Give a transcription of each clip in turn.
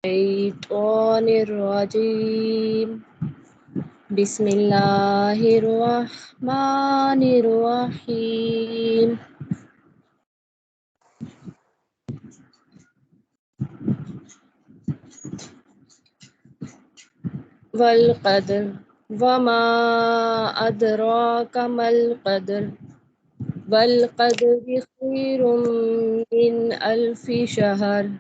الشيطان الرجيم بسم الله الرحمن الرحيم والقدر وما أدراك ما القدر والقدر خير من ألف شهر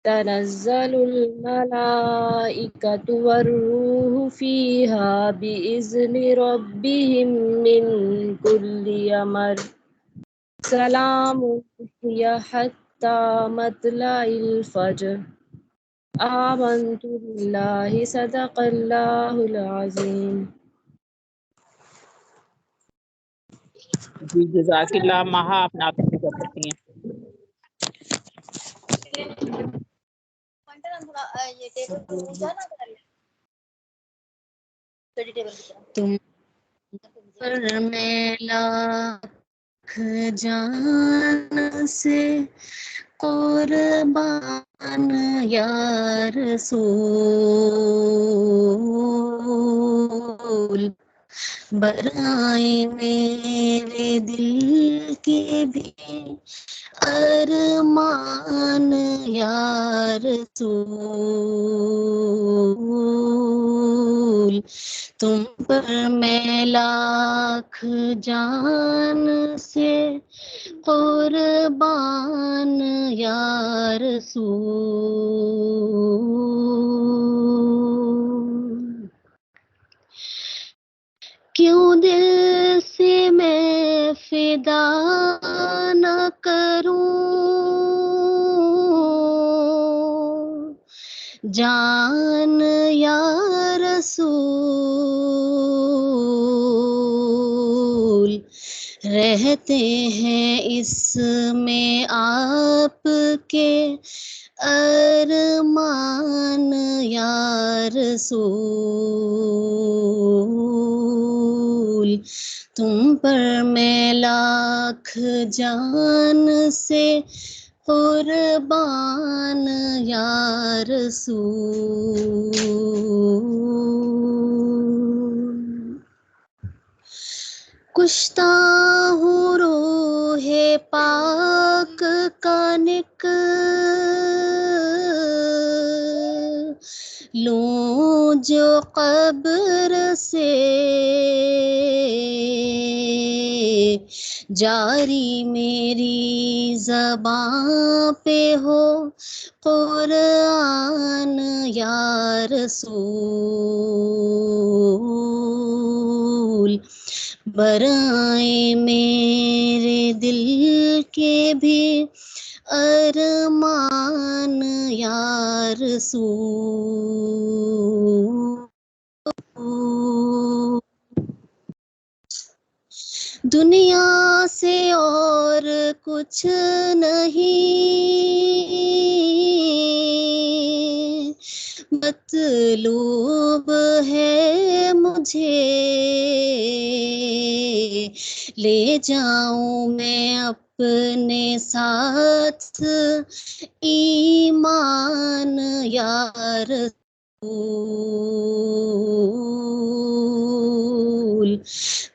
تنزل الملائكة والروح فيها بإذن ربهم من كل أمر سلام هي حتى مطلع الفجر آمنت بالله صدق الله العظيم. جی جزاک اللہ. مہا آپ نعت شروع کر سکتی ہیں. تم پر میں لاکھ جان سے قربان یا رسول برائے میرے دل کے بھی ارمان یا رسول تم پر میں لاکھ جان سے قربان یا رسول کیوں دل سے میں فدا نہ کروں جان یا رسول رہتے ہیں اس میں آپ کے ارمان یا رسول تم پر میں لاکھ جان سے قربان یا رسول کشتا ہوں روح پاک کا لوں جو قبر سے جاری میری زباں پہ ہو قرآن یا رسول برائے میرے دل کے بھی ارمان یا رسول دنیا سے اور کچھ نہیں مطلوب ہے مجھے لے جاؤں میں اپنے ساتھ ایمان یا رسول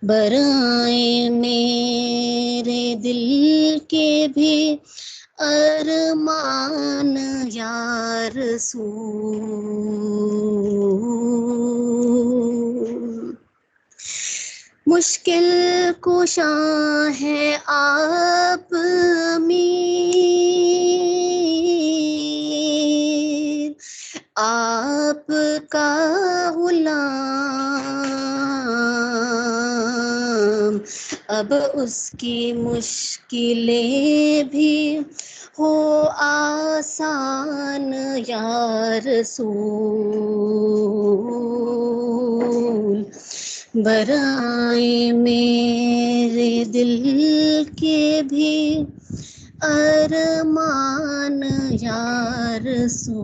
برائے میرے دل کے بھی ارمان یا رسول مشکل کشاں ہے آپ امیر آپ کا غلام اب اس کی مشکلیں بھی ہو آسان یا رسول برائے میرے دل کے بھی ارمان یا رسول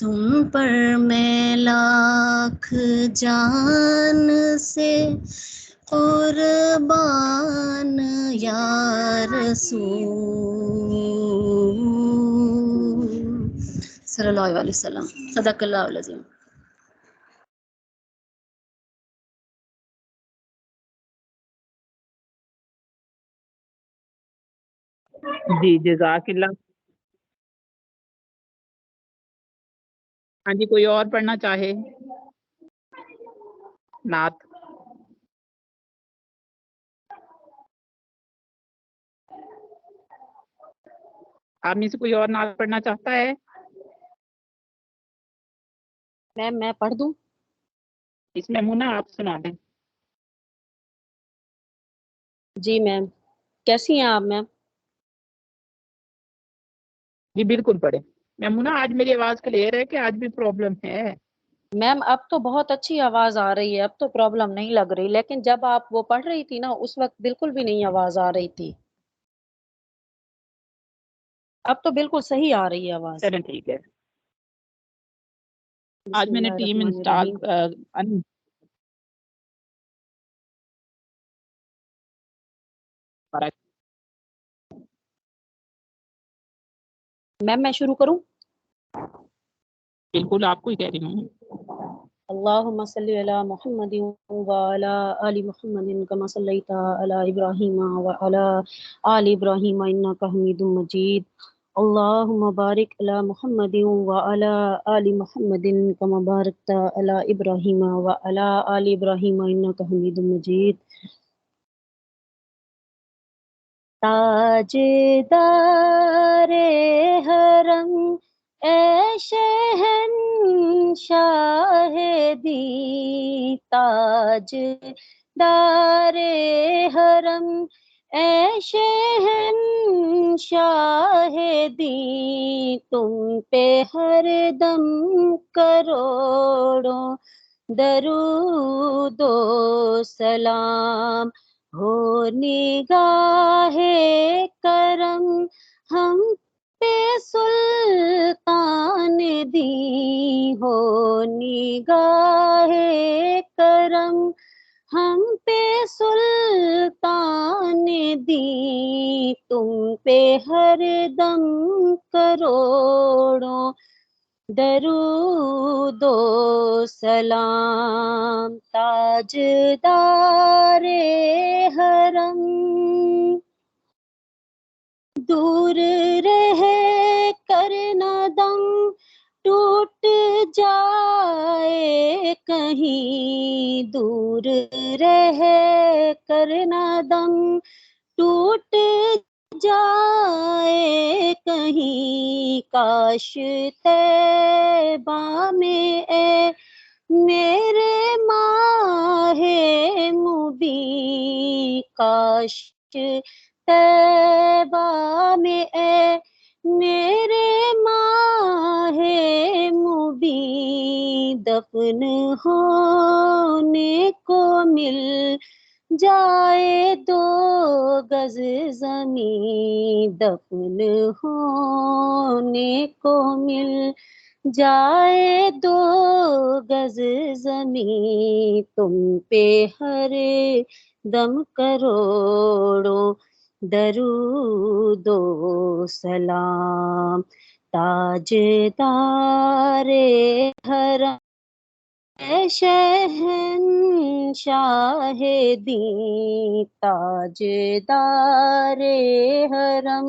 تم پر میں لاکھ جان سے قربان یا رسول صلی اللہ علیہ وسلم. صدق اللہ العظیم. جی جزاک اللہ. ہاں جی، کوئی اور پڑھنا چاہے نعت؟ آپ میں سے کوئی اور نعت پڑھنا چاہتا ہے؟ میم میں پڑھ دوں؟ اس میں منا آپ سنا دیں. جی میم. کیسی ہیں آپ میم؟ جی بالکل پڑھیں. میمونہ آج میری آواز کلیئر ہے کہ آج بھی پرابلم ہے؟ میم اب تو بہت اچھی آواز آ رہی ہے، اب تو پرابلم نہیں لگ رہی، لیکن جب آپ وہ پڑھ رہی تھی نا اس وقت بالکل بھی نہیں آواز آ رہی تھی. اب تو بالکل صحیح آ رہی ہے آواز. چلیں ٹھیک ہے. آج بسم میں نے اللہ ٹیم الرحمن انسٹال الرحیم. میم میں شروع کروں؟ بالکل آپ کو ہی کہہ رہی ہوں. اللهم صل على محمد وعلى آل محمد كما صليت على إبراهيم وعلى آل إبراهيم إنك حميد مجيد. اللهم بارك على محمد وعلى آل محمد كما باركت على إبراهيم وعلى آل إبراهيم إنك حميد مجيد. تاجدار حرم اے شہنشاہ دی، تاجدار حرم اے شہنشاہ دی، تم پہ ہر دم کروڑوں درود و سلام. ہو نگاہ کرم ہم پہ سلطان دی، ہو نگاہ کرم ہم پہ سلطان دی، تم پہ ہر دم کروڑوں درود و سلام. تاجدار حرم دور رہ کر نہ دم ٹوٹ جائے کہیں، دور رہ کر نہ دم ٹوٹ جائے کہیں، کاش طیبہ میں اے میرے ماہ مبیں، کاش طیبہ میں اے میرے ماہ مبیں، دفن ہونے کو مل جائے 2 گز زمین، دفن ہونے کو مل جائے 2 گز زمین، تم پہ ہر دم کروڑوں درود و سلام. تاجدار حرم اے شہنشاہ دی، تاجدار حرم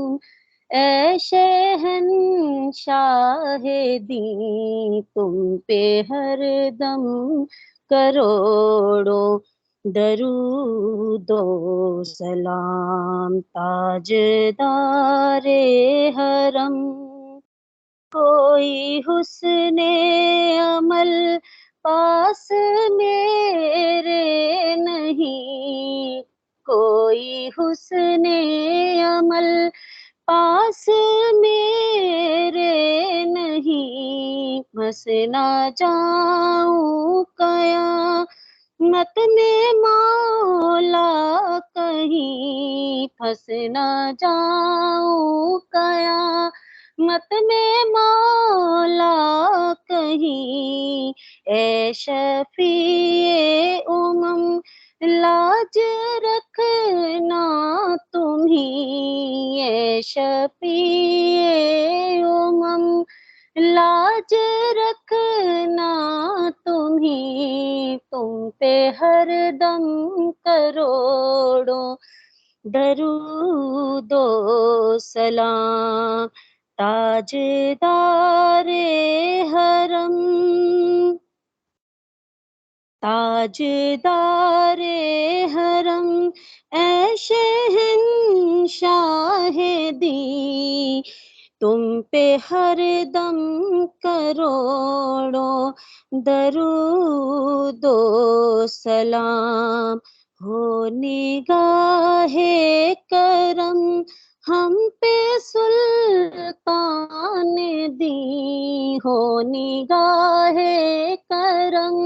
اے شہنشاہ دی، تم پہ ہر دم کروڑوں درود و سلام. تاجدار حرم کوئی حسن عمل پاس میرے نہیں، کوئی حسن عمل پاس میرے نہیں، بس نہ جاؤں قیامت میں مولا کہیں، پھنس نہ جاؤں قیامت میں مولا کہیں، اے شفیع امم لاج رکھنا تمہیں، اے شفیع امم لاج ताज रखना तुम्ही, तुम पे हर दम करोड़ों दरूदो सलाम। ताजदारे हरम, ताजदारे हरम, ऐ शहंशाह दी, तुम पे हर दम करोड़ों दरूदो सलाम। हो निगाहे करम हम पे सुल्तान दी, हो निगाहे करम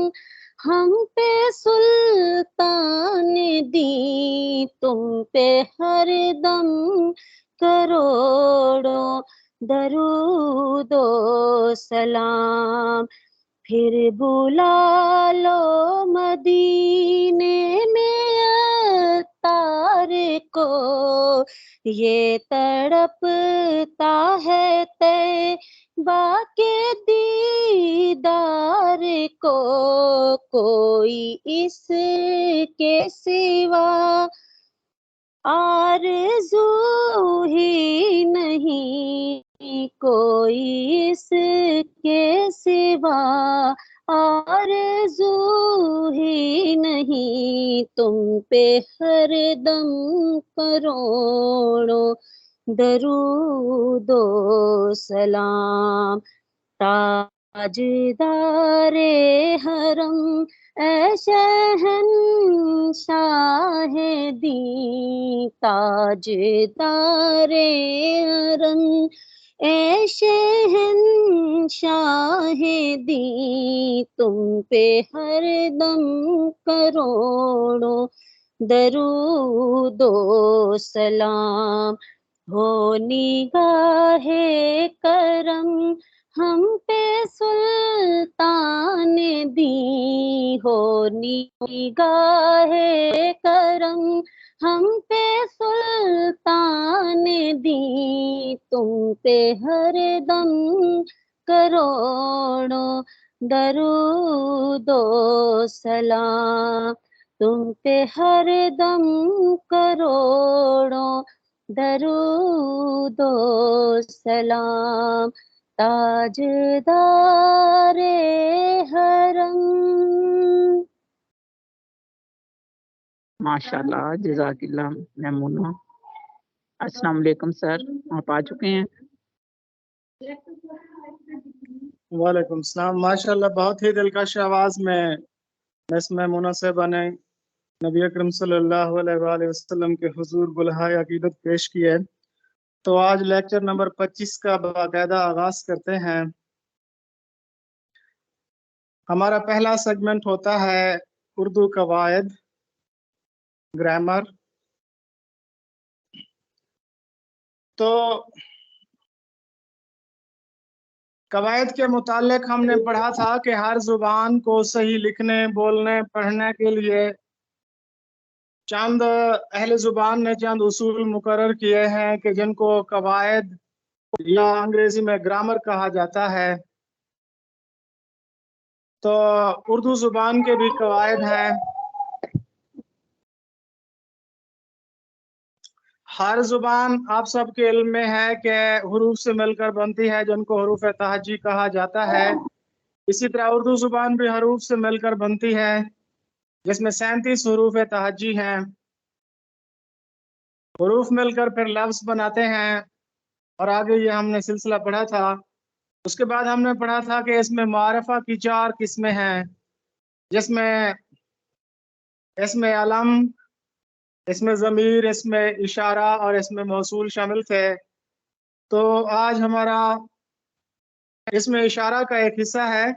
हम पे सुल्तान दी, तुम पे हर दम करोड़ों दरूदो सलाम। फिर बुला लो मदीने में अत्तार को, ये तड़पता है तैबा के दीदार को, कोई इसके सिवा आरज़ू ही नहीं, कोई इसके सिवा आरज़ू ही नहीं, तुम पे हर दम करोड़ों दरूदो सलाम। ताजदारे हरम ऐ शहंशाह दी, ताजदारे हरम ऐ शहंशाह दी, तुम पे हर दम करोड़ों दरूदो सलाम। हो निगाहे करम हम पे सुल्तान दी, हो निगाहे करम हम पे सुल्तान दी, तुम पे हर दम करोड़ों दरूदो सलाम। तुम पे हर दम करोड़ों दरूदो सलाम। ताजदारे हरम। माशाल्लाह, जज़ाकिल्लाह मैमूना। अस्सलाम वालेकुम सर, आप आ चुके हैं? वालेकुम सलाम। माशाल्लाह, बहुत ही दिलकश आवाज़ में मिस मैमूना साहिबा ने नबी अकरम सल्लल्लाहु अलैहि वसल्लम के हुजूर बुलहाए अकीदत पेश की है। तो आज लेक्चर नंबर 25 का बाकायदा आगाज करते हैं। हमारा पहला सेगमेंट होता है उर्दू कवायद, ग्रामर। तो कवायद के मुतालिक हमने पढ़ा था कि हर जुबान को सही लिखने, बोलने, पढ़ने के लिए चंद अहले जुबान ने चंद उसूल मुकर्रर किए हैं कि जिनको कवायद या अंग्रेजी में ग्रामर कहा जाता है। तो उर्दू जुबान के भी कवायद हैं। हर जुबान आप सबके इल्म में है कि हरूफ से मिलकर बनती है, जिनको हरूफ तहजी कहा जाता है। इसी तरह उर्दू जुबान भी हरूफ से मिलकर बनती है, जिसमें 37 हरूफ तहजी हैं। हरूफ मिलकर फिर लफ्ज बनाते हैं, और आगे ये हमने सिलसिला पढ़ा था। उसके बाद हमने पढ़ा था कि इसमें मारफा की 4 किस्में हैं, जिसमें इसमें अलम, इसमें ज़मीर, इसमें इशारा और इसमें मौसूल शामिल थे। तो आज हमारा इसमें इशारा का एक हिस्सा है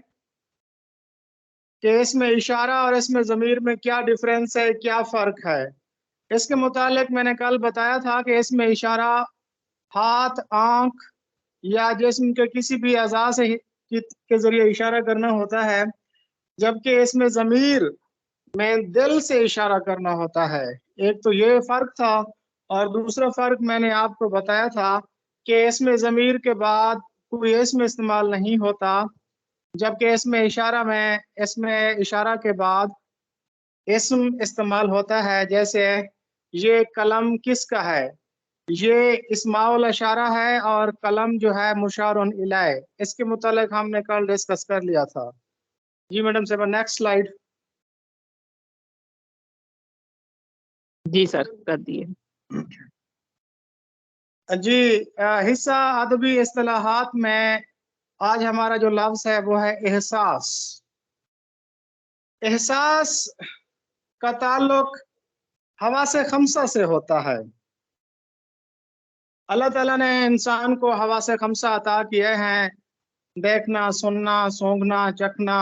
कि इसमें इशारा और इसमें ज़मीर में क्या डिफरेंस है, क्या फ़र्क है। इसके मुतालिक मैंने कल बताया था कि इसमें इशारा हाथ, आँख या जिस्म के किसी भी अज़ा से के ज़रिए इशारा करना होता है, जबकि इसमें ज़मीर में दिल से इशारा करना होता है। एक तो ये फ़र्क था, और दूसरा फ़र्क मैंने आपको बताया था कि इसमें ज़मीर के बाद کوئی اسم استعمال نہیں ہوتا، جبکہ اسم اشارہ کے بعد اسم استعمال ہوتا ہے، جیسے یہ قلم کس کا ہے، یہ اسماء الاشارہ ہے اور قلم جو ہے مشار الیہ، اس کے متعلق ہم نے کل ڈسکس کر لیا تھا۔ جی میڈم صاحب نیکسٹ سلائیڈ۔ جی سر کر دیے۔ جی حصہ ادبی اصطلاحات میں آج ہمارا جو لفظ ہے وہ ہے احساس۔ احساس کا تعلق حواس خمسہ سے ہوتا ہے۔ اللہ تعالیٰ نے انسان کو حواس خمسہ عطا کیے ہیں، دیکھنا، سننا، سونگھنا، چکھنا،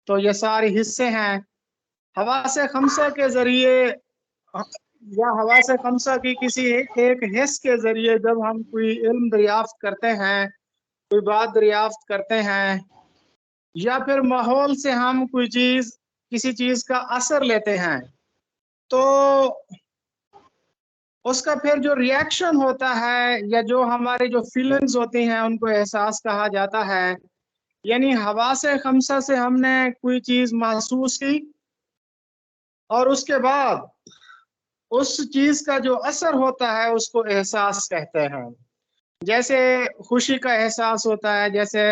تو یہ سارے حصے ہیں۔ حواس خمسہ کے ذریعے یا حواس خمسہ کی کسی ایک حص کے ذریعے جب ہم کوئی علم دریافت کرتے ہیں، کوئی بات دریافت کرتے ہیں، یا پھر ماحول سے ہم کسی چیز کا اثر لیتے ہیں، تو اس کا پھر جو ری ایکشن ہوتا ہے یا جو ہماری جو فیلنگز ہوتی ہیں ان کو احساس کہا جاتا ہے۔ یعنی حواس خمسہ سے ہم نے کوئی چیز محسوس کی اور اس کے بعد اس چیز کا جو اثر ہوتا ہے اس کو احساس کہتے ہیں۔ جیسے خوشی کا احساس ہوتا ہے، جیسے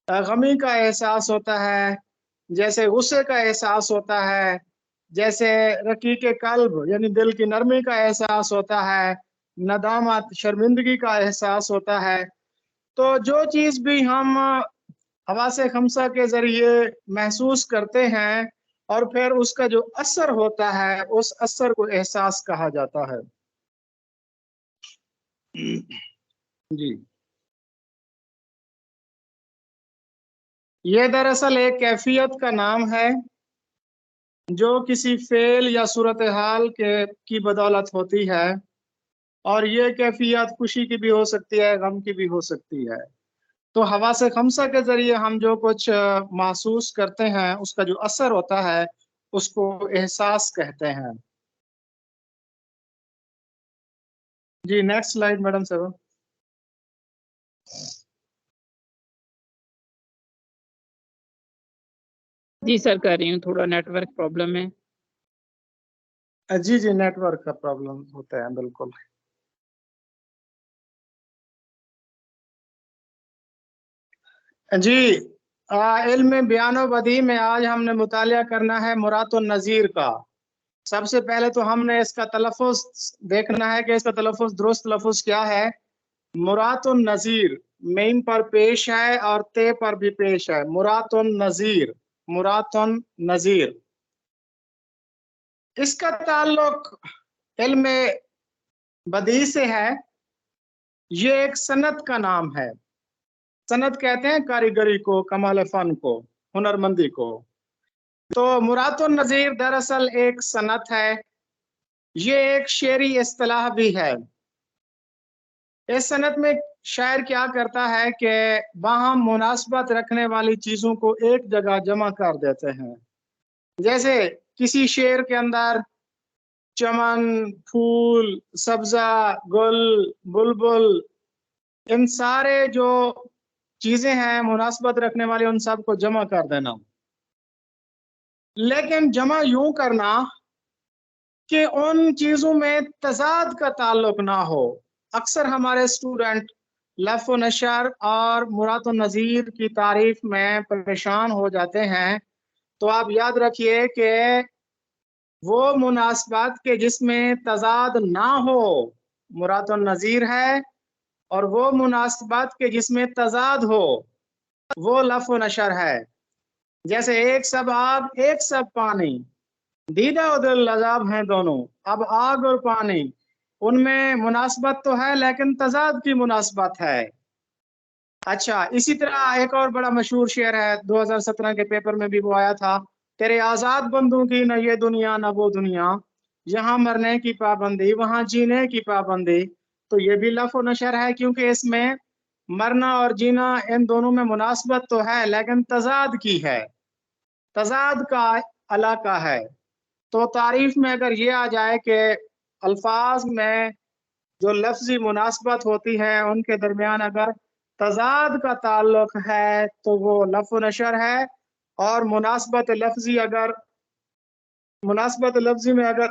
غمی کا احساس ہوتا ہے، جیسے غصے کا احساس ہوتا ہے، جیسے رقیق قلب یعنی دل کی نرمی کا احساس ہوتا ہے، ندامت شرمندگی کا احساس ہوتا ہے۔ تو جو چیز بھی ہم حواس خمسہ کے ذریعے محسوس کرتے ہیں اور پھر اس کا جو اثر ہوتا ہے اس اثر کو احساس کہا جاتا ہے۔ جی یہ دراصل ایک کیفیت کا نام ہے جو کسی فعل یا صورتحال کی بدولت ہوتی ہے، اور یہ کیفیت خوشی کی بھی ہو سکتی ہے، غم کی بھی ہو سکتی ہے۔ تو حواس خمسہ کے ذریعے ہم جو کچھ محسوس کرتے ہیں اس کا جو اثر ہوتا ہے اس کو احساس کہتے ہیں۔ جی نیکسٹ سلائیڈ میڈم صاحب۔ جی سر کر رہی ہوں، تھوڑا نیٹ ورک پرابلم ہے۔ جی نیٹ ورک کا پرابلم ہوتا ہے بالکل۔ جی علم بیان و بدیع میں آج ہم نے مطالعہ کرنا ہے مرات النظیر کا۔ سب سے پہلے تو ہم نے اس کا تلفظ دیکھنا ہے کہ اس کا تلفظ درست لفظ کیا ہے۔ مرات النظیر میم پر پیش ہے اور تے پر بھی پیش ہے، مرات النظیر، مرات النظیر۔ اس کا تعلق علم بدیع سے ہے۔ یہ ایک صنعت کا نام ہے۔ صنعت کہتے ہیں کاریگری کو، کمال فن کو، ہنرمندی کو۔ تو مرات النظیر دراصل ایک صنعت ہے، یہ ایک شعری اصطلاح بھی ہے۔ اس صنعت میں شاعر کیا کرتا ہے کہ باہم مناسبت رکھنے والی چیزوں کو ایک جگہ جمع کر دیتے ہیں۔ جیسے کسی شعر کے اندر چمن، پھول، سبزہ، گل، بلبل، ان سارے جو چیزیں ہیں مناسبت رکھنے والی ان سب کو جمع کر دینا، لیکن جمع یوں کرنا کہ ان چیزوں میں تضاد کا تعلق نہ ہو۔ اکثر ہمارے اسٹوڈنٹ لف و نشر اور مرات النظیر کی تعریف میں پریشان ہو جاتے ہیں، تو آپ یاد رکھیے کہ وہ مناسبات کے جس میں تضاد نہ ہو مرات النظیر ہے، اور وہ مناسبات کے جس میں تضاد ہو وہ لف و نشر ہے۔ جیسے ایک سب آگ ایک سب پانی، دیدہ و دل لذاب ہیں دونوں، اب آگ اور پانی، ان میں مناسبت تو ہے لیکن تضاد کی مناسبت ہے۔ اچھا اسی طرح ایک اور بڑا مشہور شعر ہے، 2017 کے پیپر میں بھی وہ آیا تھا، تیرے آزاد بندوں کی نہ یہ دنیا نہ وہ دنیا، یہاں مرنے کی پابندی وہاں جینے کی پابندی۔ تو یہ بھی لف و نشر ہے، کیونکہ اس میں مرنا اور جینا ان دونوں میں مناسبت تو ہے لیکن تضاد کی ہے، تضاد کا علاقہ ہے۔ تو تعریف میں اگر یہ آ جائے کہ الفاظ میں جو لفظی مناسبت ہوتی ہے ان کے درمیان اگر तजाद का ताल्लुक है तो वो लफ़ नशर है, और मुनासबत लफ्जी में अगर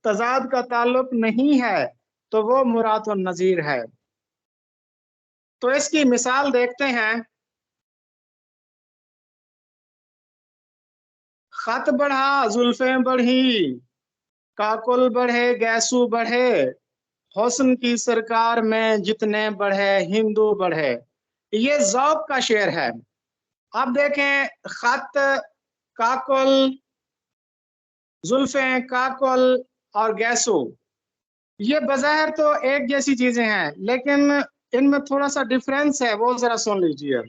तजाद का ताल्लुक नहीं है तो वो मुरातुन नज़ीर है। तो इसकी मिसाल देखते हैं। खत बढ़ा जुल्फें बढ़ी, काकुल बढ़े गैसू बढ़े, हुस्न की सरकार में जितने बढ़े हिंदू बढ़े। ये ज़ौक़ का शेर है। अब देखें, खत, काकुल, जुल्फें, काकुल और गैसू, ये बज़ाहिर तो एक जैसी चीजें हैं, लेकिन इनमें थोड़ा सा डिफरेंस है, वो जरा सुन लीजिए।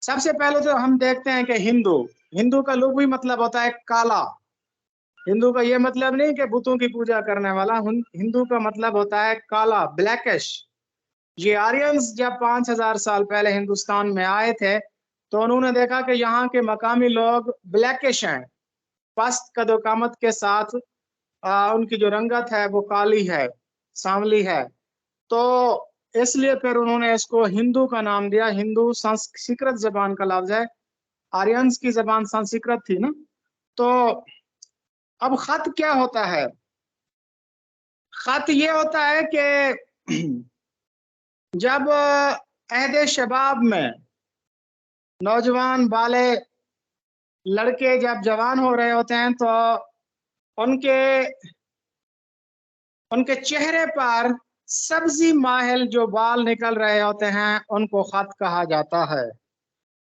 सबसे पहले तो हम देखते हैं कि हिंदू का लुग़वी मतलब होता है काला। हिंदू का ये मतलब नहीं कि बुतों की पूजा करने वाला, हिंदू का मतलब होता है काला, ब्लैकिश। ये आर्यंस जब 5000 साल पहले हिंदुस्तान में आए थे तो उन्होंने देखा कि यहाँ के मकामी लोग ब्लैकिश हैं, पस्त कदोकामत के साथ उनकी जो रंगत है वो काली है, सांवली है। तो इसलिए फिर उन्होंने इसको हिंदू का नाम दिया। हिंदू संस्कृत जबान का लफ्ज है, आर्यंस की जबान संस्कृत थी ना। तो अब खत क्या होता है? खत ये होता है कि जब अहद शबाब में नौजवान बाले लड़के जब जवान हो रहे होते हैं तो उनके चेहरे पर सब्जी माहिल जो बाल निकल रहे होते हैं उनको खत कहा जाता है।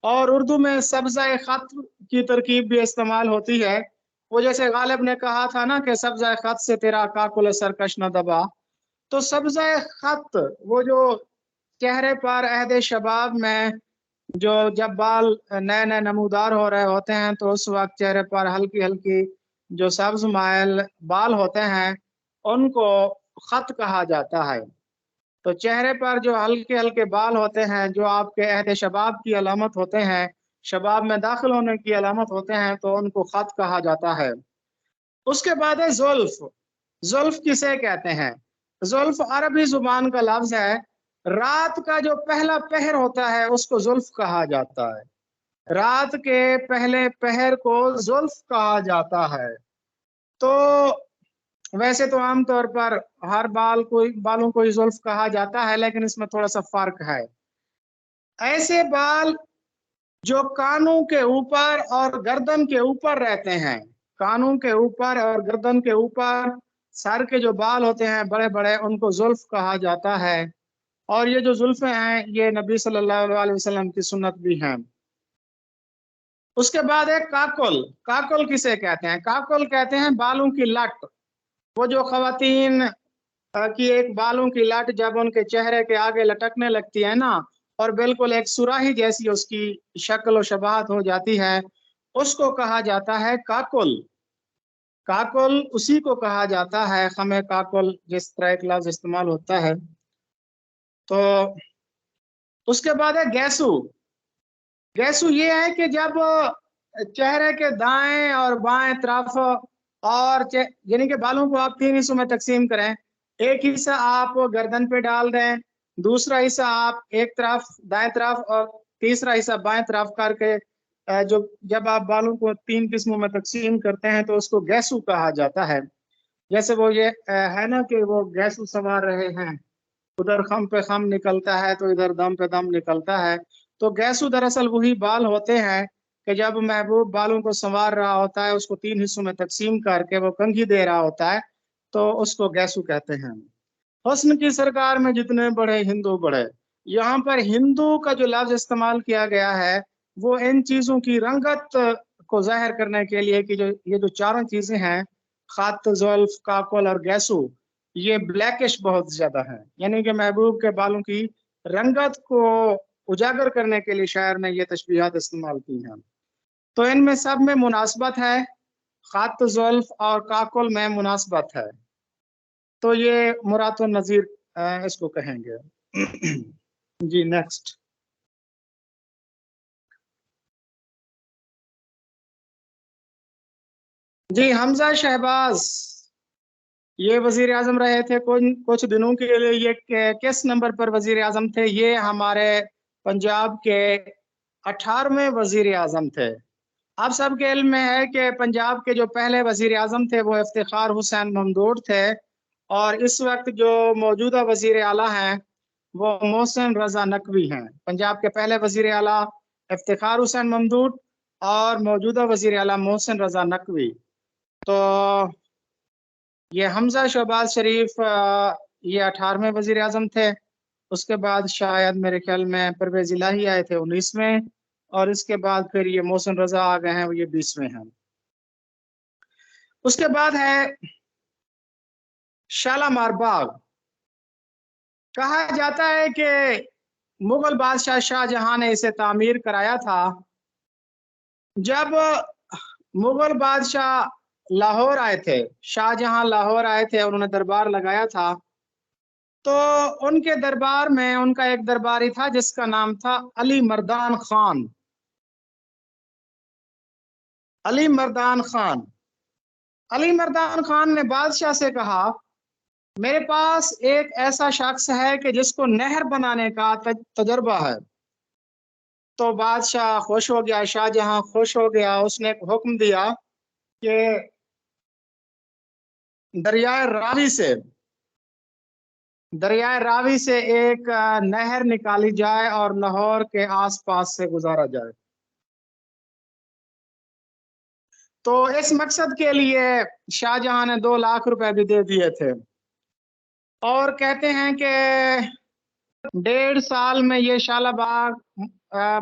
और उर्दू में सब्ज़ा खत की तरकीब भी इस्तेमाल होती है। वो जैसे गालिब ने कहा था ना कि सब्ज़ा खत से तेरा काकुल सरकश न दबा, तो सब्ज़ा खत वो जो चेहरे पर अहद शबाब में जो जब बाल नए नए नमूदार हो रहे होते हैं तो उस वक्त चेहरे पर हल्की हल्की जो सब्ज माइल बाल होते हैं उनको खत कहा जाता है। तो चेहरे पर जो हल्के हल्के बाल होते हैं जो आपके अहद शबाब की अलामत होते हैं, शबाब में दाखिल होने की अलामत होते हैं, तो उनको खत कहा जाता है। उसके बाद है जुल्फ। जुल्फ किसे कहते हैं? जुल्फ अरबी जुबान का लफ्ज है। रात का जो पहला पहर होता है उसको जुल्फ कहा जाता है। रात के पहले पहर को जुल्फ कहा जाता है। तो वैसे तो आमतौर पर हर बालों को ही जुल्फ कहा जाता है, लेकिन इसमें थोड़ा सा फर्क है। ऐसे बाल जो कानों के ऊपर और गर्दन के ऊपर रहते हैं, कानों के ऊपर और गर्दन के ऊपर सर के जो बाल होते हैं बड़े बड़े, उनको जुल्फ कहा जाता है। और ये जो जुल्फे हैं ये नबी सल्लल्लाहु अलैहि वसल्लम की सुन्नत भी हैं। उसके बाद है काकुल। काकुल किसे कहते हैं? काकुल कहते हैं बालों की लट। वो जो खवातीन की एक बालों की लट जब उनके चेहरे के आगे लटकने लगती है ना, और बिल्कुल एक सुराही जैसी उसकी शक्ल और शबाहत हो जाती है, उसको कहा जाता है काकुल। काकुल उसी को कहा जाता है, खमे काकुल जिस तरह एक लफ्ज इस्तेमाल होता है। तो उसके बाद है गैसू। गैसू ये है कि जब चेहरे के दाएं और बाएं तरफ और यानी कि बालों को आप 3 हिस्सों में तकसीम करें। एक हिस्सा आप गर्दन पे डाल दें, दूसरा हिस्सा आप एक तरफ दाएं तरफ और तीसरा हिस्सा बाएं तरफ करके जो जब आप बालों को 3 किस्मों में तकसीम करते हैं तो उसको गैसू कहा जाता है। जैसे वो ये है ना कि वो गैसू सवार रहे हैं, उधर खम पे खम निकलता है तो इधर दम पे दम निकलता है। तो गैसू दरअसल वही बाल होते हैं कि जब महबूब बालों को संवार रहा होता है, उसको 3 हिस्सों में तकसीम करके वो कंघी दे रहा होता है, तो उसको गैसू कहते हैं। हुस्न की सरकार में जितने बड़े हिंदू बड़े, यहाँ पर हिंदू का जो लफ्ज इस्तेमाल किया गया है वो इन चीजों की रंगत को जाहिर करने के लिए कि जो ये जो चारों चीजें हैं, खत, जुल्फ, काकुल और गैसू, ये ब्लैकिश बहुत ज्यादा है, यानी कि महबूब के बालों की रंगत को उजागर करने के लिए शायर ने ये तशबीहात इस्तेमाल की हैं। तो इनमें सब में मुनासबत है, खत, जुल्फ और काकुल में मुनासबत है। तो ये मुरातुन नज़ीर इसको कहेंगे। जी नेक्स्ट। जी हमजा शहबाज ये वजीर आजम रहे थे कुछ दिनों के लिए। ये किस नंबर पर वजीर आजम थे? ये हमारे पंजाब के 18वें वजीर आजम थे। आप सबके इल्म में है कि पंजाब के जो पहले वजीर आजम थे वो इफ्तिखार हुसैन ममदूद थे, और इस वक्त जो मौजूदा वजीर आला हैं वो मोहसिन रजा नकवी हैं। पंजाब के पहले वजीर आला इफ्तिखार हुसैन ममदूद और मौजूदा वजीर आला मोहसिन रजा नकवी। तो ये हमजा शहबाज शरीफ ये 18वें वजीर आजम थे। उसके बाद शायद मेरे ख्याल में परवेज इलाही आए थे 19वें, और इसके बाद फिर ये मोहसिन रजा आ गए हैं, वो ये 20वें हैं। उसके बाद है शालामार बाग। कहा जाता है कि मुगल बादशाह शाहजहां ने इसे तामीर कराया था। जब मुगल बादशाह लाहौर आए थे, शाहजहां लाहौर आए थे, उन्होंने दरबार लगाया था, तो उनके दरबार में उनका एक दरबारी था जिसका नाम था अली मर्दान खान। अली मर्दान खान अली मर्दान खान ने बादशाह से कहा, मेरे पास एक ऐसा शख्स है कि जिसको नहर बनाने का तजर्बा है। तो बादशाह खुश हो गया, शाहजहां खुश हो गया। उसने एक हुक्म दिया कि दरियाए रावी से एक नहर निकाली जाए और लाहौर के आसपास से गुजारा जाए। तो इस मकसद के लिए शाहजहां ने 2 लाख रुपए भी दे दिए थे, और कहते हैं कि 1.5 साल में ये शालाबाग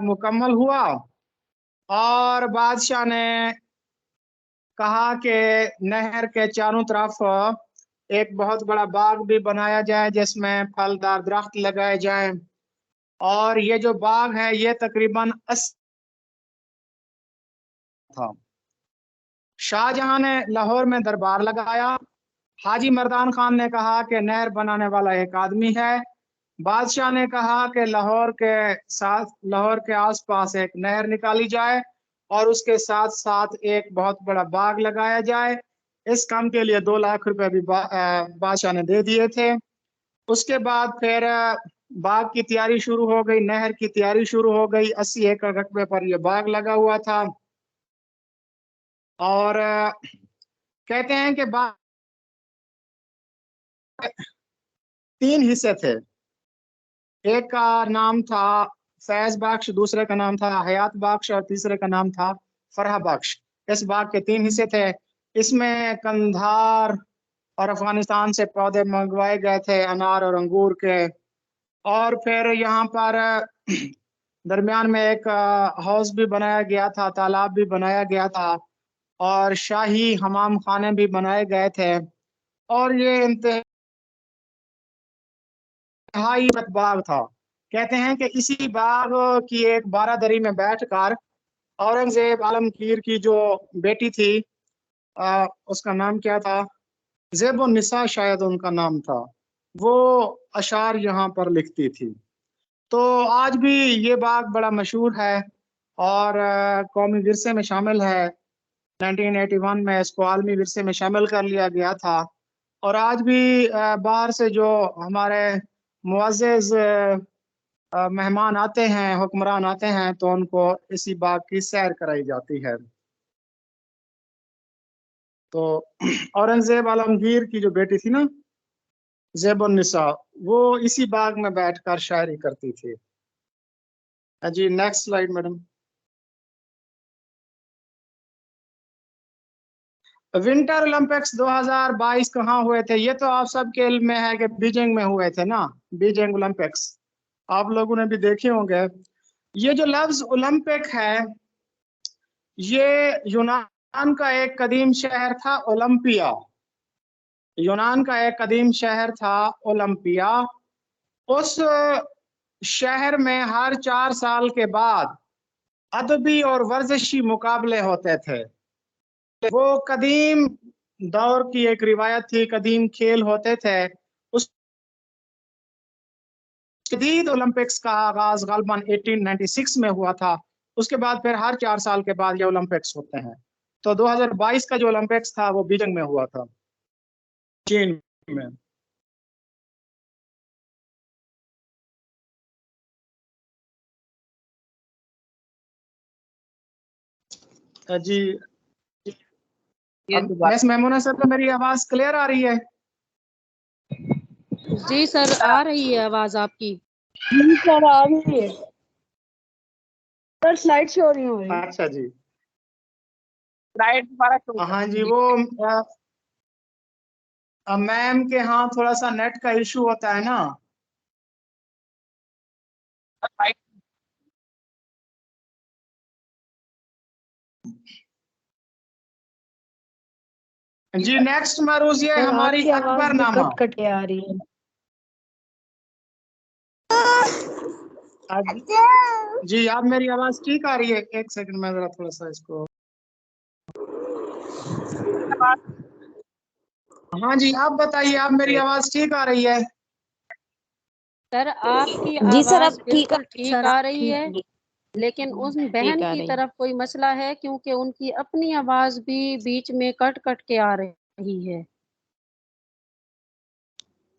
मुकम्मल हुआ, और बादशाह ने कहा कि नहर के चारों तरफ एक बहुत बड़ा बाग भी बनाया जाए जिसमें फलदार दरख्त लगाए जाएं, और ये जो बाग है ये तकरीबन 80 था। शाहजहां ने लाहौर में दरबार लगाया। हाजी मर्दान खान ने कहा कि नहर बनाने वाला एक आदमी है। बादशाह ने कहा कि लाहौर के आसपास एक नहर निकाली जाए और उसके साथ साथ एक बहुत बड़ा बाग लगाया जाए। इस काम के लिए 2 लाख रुपए भी बादशाह ने दे दिए थे। उसके बाद फिर बाग की तैयारी शुरू हो गई, नहर की तैयारी शुरू हो गई। 80 एकड़ रकबे पर यह बाग लगा हुआ था, और कहते हैं कि बाग 3 हिस्से थे। एक का नाम था फैज बख्श, दूसरे का नाम था हयात बख्श, और तीसरे का नाम था फरहा बख्श। इस बाग के 3 हिस्से थे। इसमें कंधार और अफगानिस्तान से पौधे मंगवाए गए थे, अनार और अंगूर के। और फिर यहाँ पर दरमियान में एक हाउस भी बनाया गया था, तालाब भी बनाया गया था, और शाही हमाम खाने भी बनाए गए थे। और ये इंतहाई बाग था। कहते हैं कि इसी बाग की एक बारादरी में बैठकर औरंगजेब आलमगीर की जो बेटी थी, उसका नाम क्या था, ज़ेबुन्निसा शायद उनका नाम था, वो अशार यहाँ पर लिखती थी। तो आज भी ये बाग बड़ा मशहूर है और कौमी विरसे में शामिल है। 1981 में इसको आलमी विरसे में शामिल कर लिया गया था, और आज भी बाहर से जो हमारे मुअज़्ज़िज़ मेहमान आते हैं, हुक्मरान आते हैं, तो उनको इसी बाग की सैर कराई जाती है। तो औरंगजेब आलमगीर की जो बेटी थी ना, ज़ेबुन्निसा, वो इसी बाग में बैठकर शायरी करती थी। जी next slide madam. Winter Olympics 2022 कहाँ हुए थे? ये तो आप सबके इल्म में है कि बीजिंग में हुए थे ना, बीजिंग ओलंपिक्स आप लोगों ने भी देखे होंगे। ये जो लफ्ज ओलंपिक है, ये यूनान का एक कदीम शहर था ओलंपिया। यूनान का एक कदीम शहर था ओलंपिया। उस शहर में हर 4 साल के बाद अदबी और वर्जिशी मुकाबले होते थे। वो कदीम दौर की एक रिवायत थी, कदीम खेल होते थे। उस जदीद ओलंपिक्स का आगाज गलबन 1896 में हुआ था। उसके बाद फिर हर 4 साल के बाद ये ओलंपिक्स होते हैं। तो 2022 का जो ओलंपिक्स था वो बीजिंग में हुआ था, चीन में। जी ये दोबारा मिस मेमूना साहब को मेरी आवाज क्लियर आ रही है? जी सर आ रही है आवाज आपकी। सर आ रही है सर, स्लाइड शो नहीं हो रही। अच्छा जी, स्लाइड दोबारा show कर हाँ जी, दीजिए। वो मैम के यहाँ थोड़ा सा नेट का इशू होता है ना। जी नेक्स्ट मरूज ये सर हमारी आपकी आवाज भी अकबरनामा। कट कट के आ रही है। जी आप मेरी आवाज ठीक आ रही है? एक सेकंड में जरा थोड़ा सा इसको, हाँ जी आप बताइए, आप मेरी आवाज ठीक आ रही है? सर आपकी जी सर, आवाज अब ठीक बिल्कुल ठीक सर, आ अब रही है, ठीक लेकिन उस बहन आ की रही है। तरफ कोई मसला है, क्योंकि उनकी अपनी आवाज भी बीच में कट कट के आ रही है।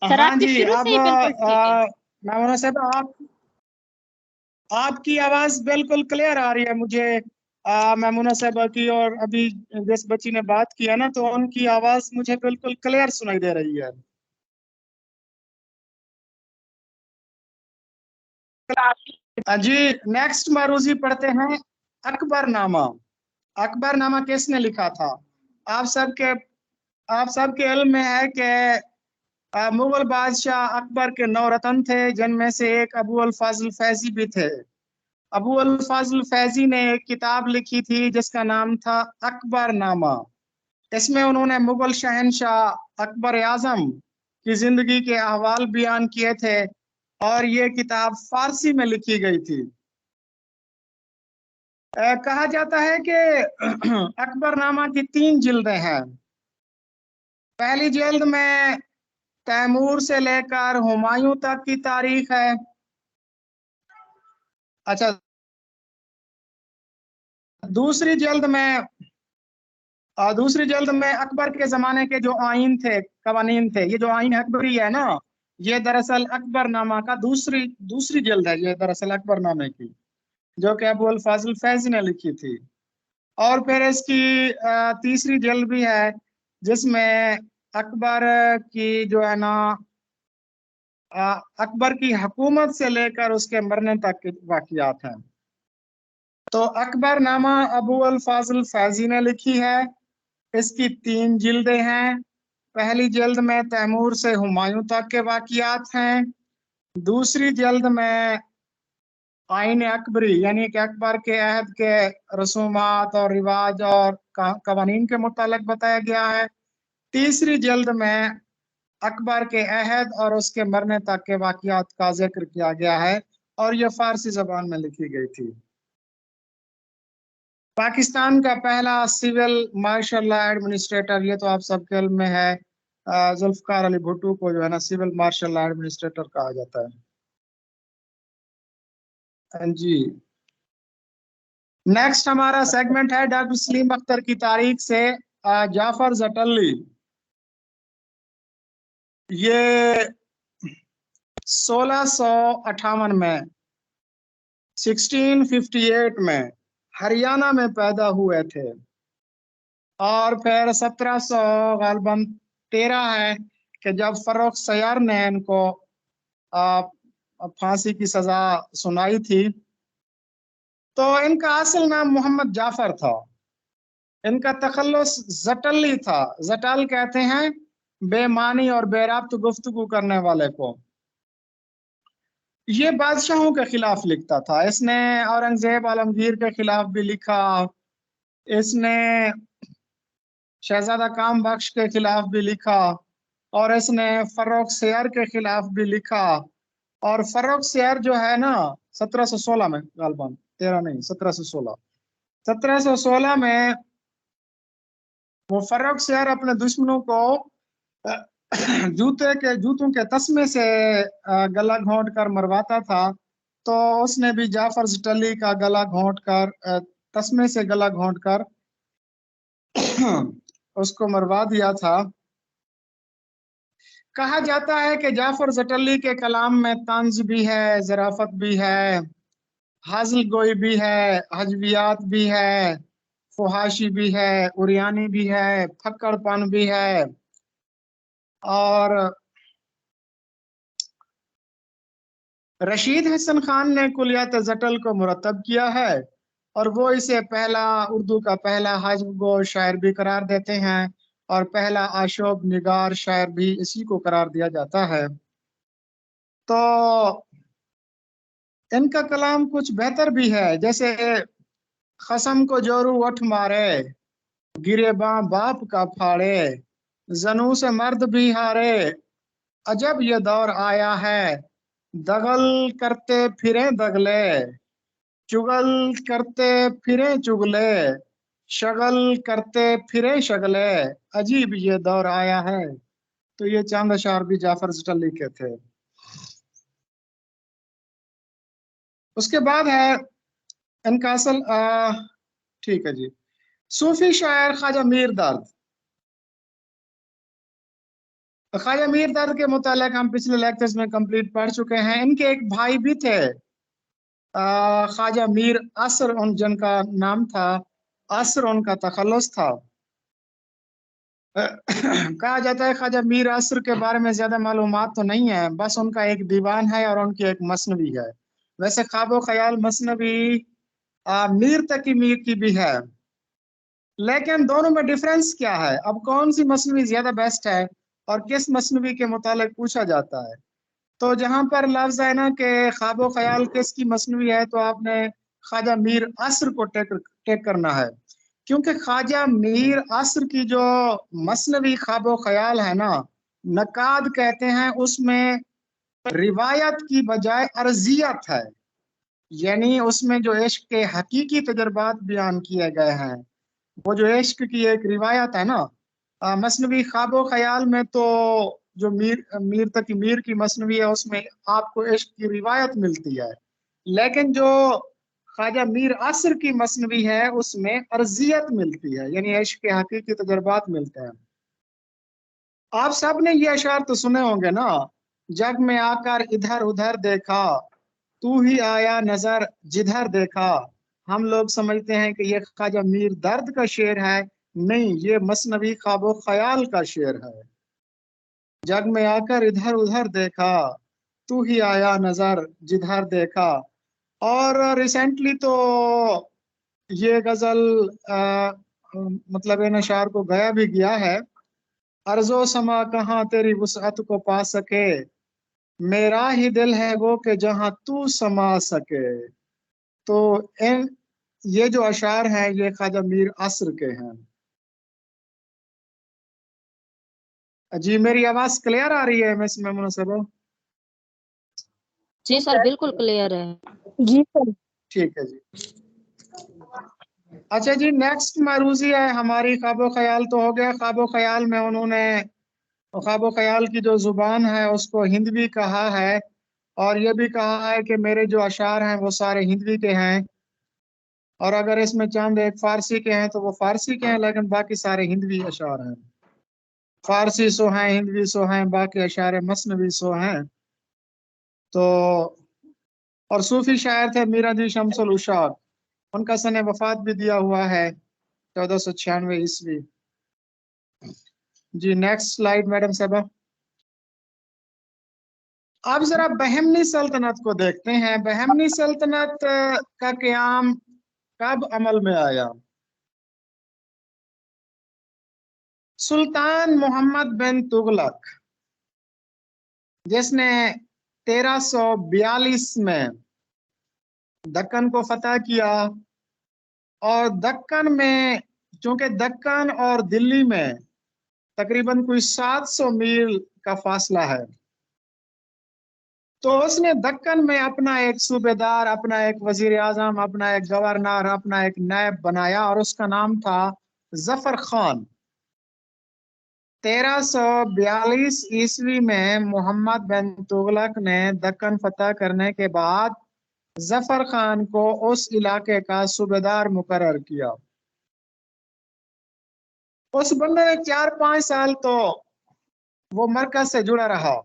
सर हाँ आपकी जी शुरू अब से ही बिल्कुल ठीक है। मेमूना साहब आपकी आवाज बिल्कुल क्लियर आ रही है मुझे, मेमूना साहब की, और अभी जिस बच्ची ने बात किया ना तो उनकी आवाज मुझे बिल्कुल क्लियर सुनाई दे रही है। जी नेक्स्ट मरूजी पढ़ते हैं अकबरनामा। अकबरनामा किसने लिखा था? आप सबके इल्म में है कि मुगल बादशाह अकबर के 9 रतन थे, जिनमें से एक अबू अल फाजल फैजी भी थे। अबू अल फाजल फैजी ने एक किताब लिखी थी जिसका नाम था अकबरनामा। इसमें उन्होंने मुगल शहनशाह अकबर आजम की जिंदगी के अहवाल बयान किए थे, और ये किताब फारसी में लिखी गई थी। कहा जाता है कि अकबरनामा की 3 जिल्दें हैं। पहली जिल्द में तैमूर से लेकर हुमायूं तक की तारीख है। अच्छा, दूसरी जिल्द में अकबर के जमाने के जो आइन थे, कवानीन थे, ये जो आइन अकबरी है ना, ये दरअसल अकबरनामा का दूसरी जिल्द है, ये दरअसल अकबरनामे की, जो कि अबू अल फाजल फैजी ने लिखी थी। और फिर इसकी तीसरी जिल्द भी है, जिसमें अकबर की जो है ना, अकबर की हुकूमत से लेकर उसके मरने तक के वाकयात हैं। तो अकबरनामा अबू अल फाजल फैजी ने लिखी है। इसकी 3 जिल्दें हैं। पहली जिल्द में तैमूर से हुमायूं तक के वाकयात हैं। दूसरी जिल्द में आइन अकबरी यानी कि अकबर के अहद के रसूमात और रिवाज और कवानीन के मुतालिक बताया गया है। तीसरी जिल्द में अकबर के अहद और उसके मरने तक के वाकयात का जिक्र किया गया है, और यह फारसी जबान में लिखी गई थी। पाकिस्तान का पहला सिविल मार्शल लॉ एडमिनिस्ट्रेटर, ये तो आप सबके इल्म में है, जुल्फकार अली भुट्टो को जो है ना सिविल मार्शल लॉ एडमिनिस्ट्रेटर कहा जाता है। जी नेक्स्ट हमारा सेगमेंट है डॉक्टर सलीम अख्तर की तारीख से जाफर जटली। ये 1658 में 1658 में हरियाणा में पैदा हुए थे, और फिर 1713 है कि जब फर्रुख सयार ने इनको फांसी की सजा सुनाई थी। तो इनका असल नाम मोहम्मद जाफर था, इनका तखल्लुस जटली था। जटल कहते हैं बेमानी और बेराब्त गुफ्तगू करने वाले को। ये बादशाहों के खिलाफ लिखता था। इसने औरंगजेब आलमगीर के खिलाफ भी लिखा, इसने शहजादा काम बख्श के खिलाफ भी लिखा, और इसने फर्रुख सयार के खिलाफ भी लिखा। और फर्रुख सयार जो है ना 1716 में, गालबान 13 नहीं 1716 में वो फर्रुख सयार अपने दुश्मनों को जूतों के तस्मे से गला घोंट कर मरवाता था। तो उसने भी जाफर जटली का गला घोंट कर तस्मे से गला घोंट कर उसको मरवा दिया था। कहा जाता है कि जाफर जटली के कलाम में तंज भी है, ज़राफत भी है, हाजिल गोई भी है, हजवियात भी है, फहाशी भी है, उरियानी भी है, फक्कड़पन भी है, और रशीद हसन खान ने कुलियात जटल को मुरतब किया है और वो इसे पहला उर्दू का पहला हजब गो शायर भी करार देते हैं और पहला आशोब निगार शायर भी इसी को करार दिया जाता है। तो इनका कलाम कुछ बेहतर भी है, जैसे खसम को जोरू उठ मारे, गिरेबां बाप का फाड़े, जनू से मर्द भी हारे, अजब ये दौर आया है, दगल करते फिरे दगले, चुगल करते फिरे चुगले, शगल करते फिरे शगले, अजीब ये दौर आया है। तो ये चंद अशार भी जाफर जटल लिखे थे। उसके बाद है इनका असल ठीक है जी, सूफी शायर ख्वाजा मीर दर्द। ख्वाजा मीर दर्द के मुतालिक हम पिछले लेक्चर्स में कंप्लीट पढ़ चुके हैं। इनके एक भाई भी थे, ख्वाजा मीर असर, उन जिनका नाम था असर, उनका तखल्लुस था। कहा जाता है ख्वाजा मीर असर के बारे में ज्यादा मालूमात तो नहीं है, बस उनका एक दीवान है और उनकी एक मसनवी है। वैसे ख्वाबो ख्याल मसनवी मीर तकी मीर की भी है, लेकिन दोनों में डिफरेंस क्या है? अब कौन सी मसनवी ज्यादा बेस्ट है और किस मसनवी के मुतालिक पूछा जाता है? तो जहां पर लफ्ज है ना कि ख्वाबो ख्याल किसकी मसनवी है, तो आपने ख्वाजा मीर असर को टेक करना है, क्योंकि ख्वाजा मीर असर की जो मसनवी ख्वाबो ख्याल है ना, नकाद कहते हैं, उसमें रिवायत की बजाय अर्जियत है, यानी उसमें जो इश्क के हकीकी तजर्बात बयान किए गए हैं, वो जो इश्क की एक रिवायत है ना। मसनवी ख्वाबो ख्याल में तो जो मीर तकी मीर की मसनवी है उसमें आपको इश्क की रिवायत मिलती है, लेकिन जो ख्वाजा मीर असर की मसनवी है उसमें अर्जियत मिलती है, यानी इश्क के हकीकी तजर्बात मिलते हैं। आप सब ने ये अशार तो सुने होंगे ना, जग में आकर इधर उधर देखा, तू ही आया नजर जिधर देखा। हम लोग समझते हैं कि ये ख्वाजा मीर दर्द का शेर है, नहीं, ये मसनवी ख्वाबो ख्याल का शेर है। जग में आकर इधर उधर देखा, तू ही आया नजर जिधर देखा। और रिसेंटली तो ये गजल मतलब इन अशार को गाया भी गया है। अर्जो समा कहाँ तेरी वुसअत को पा सके, मेरा ही दिल है वो कि जहां तू समा सके। तो इन ये जो अशार हैं ये ख्वाजा मीर असर के हैं। जी मेरी आवाज क्लियर आ रही है मिस मेमुना साहब? जी सर बिल्कुल क्लियर है। जी सर। ठीक है जी। अच्छा जी, नेक्स्ट मरूजी है हमारी ख्वाबो ख्याल तो हो गया। ख्वाबो ख्याल में उन्होंने ख्वाबो ख्याल की जो जुबान है उसको हिंदवी कहा है, और ये भी कहा है कि मेरे जो अशार हैं वो सारे हिंदवी के हैं, और अगर इसमें चंद एक फारसी के हैं तो वो फारसी के हैं, लेकिन बाकी सारे हिंदवी अशार हैं। फारसी सो हैं, हिंदवी सो हैं, बाकी अशार मसनवी सो हैं। तो और सूफी शायर थे मीरा जी शमसुल उशाक, उनका सने वफात भी दिया हुआ है 1496 ईस्वी। जी नेक्स्ट स्लाइड मैडम साहबा। अब जरा बहमनी सल्तनत को देखते हैं। बहमनी सल्तनत का क़याम कब अमल में आया? सुल्तान मोहम्मद बिन तुगलक, जिसने 1342 में दक्कन को फतह किया, और दक्कन में, चूंकि दक्कन और दिल्ली में तकरीबन कोई 700 मील का फासला है, तो उसने दक्कन में अपना एक सूबेदार, अपना एक वजीर आजम, अपना एक गवर्नर, अपना एक नायब बनाया, और उसका नाम था जफर खान। 1342 ईस्वी में मोहम्मद बिन तुगलक ने दक्कन फतह करने के बाद जफर खान को उस इलाके का सूबेदार मुकर्रर किया। उस बंदे ने 4-5 साल तो वो मरकज से जुड़ा रहा।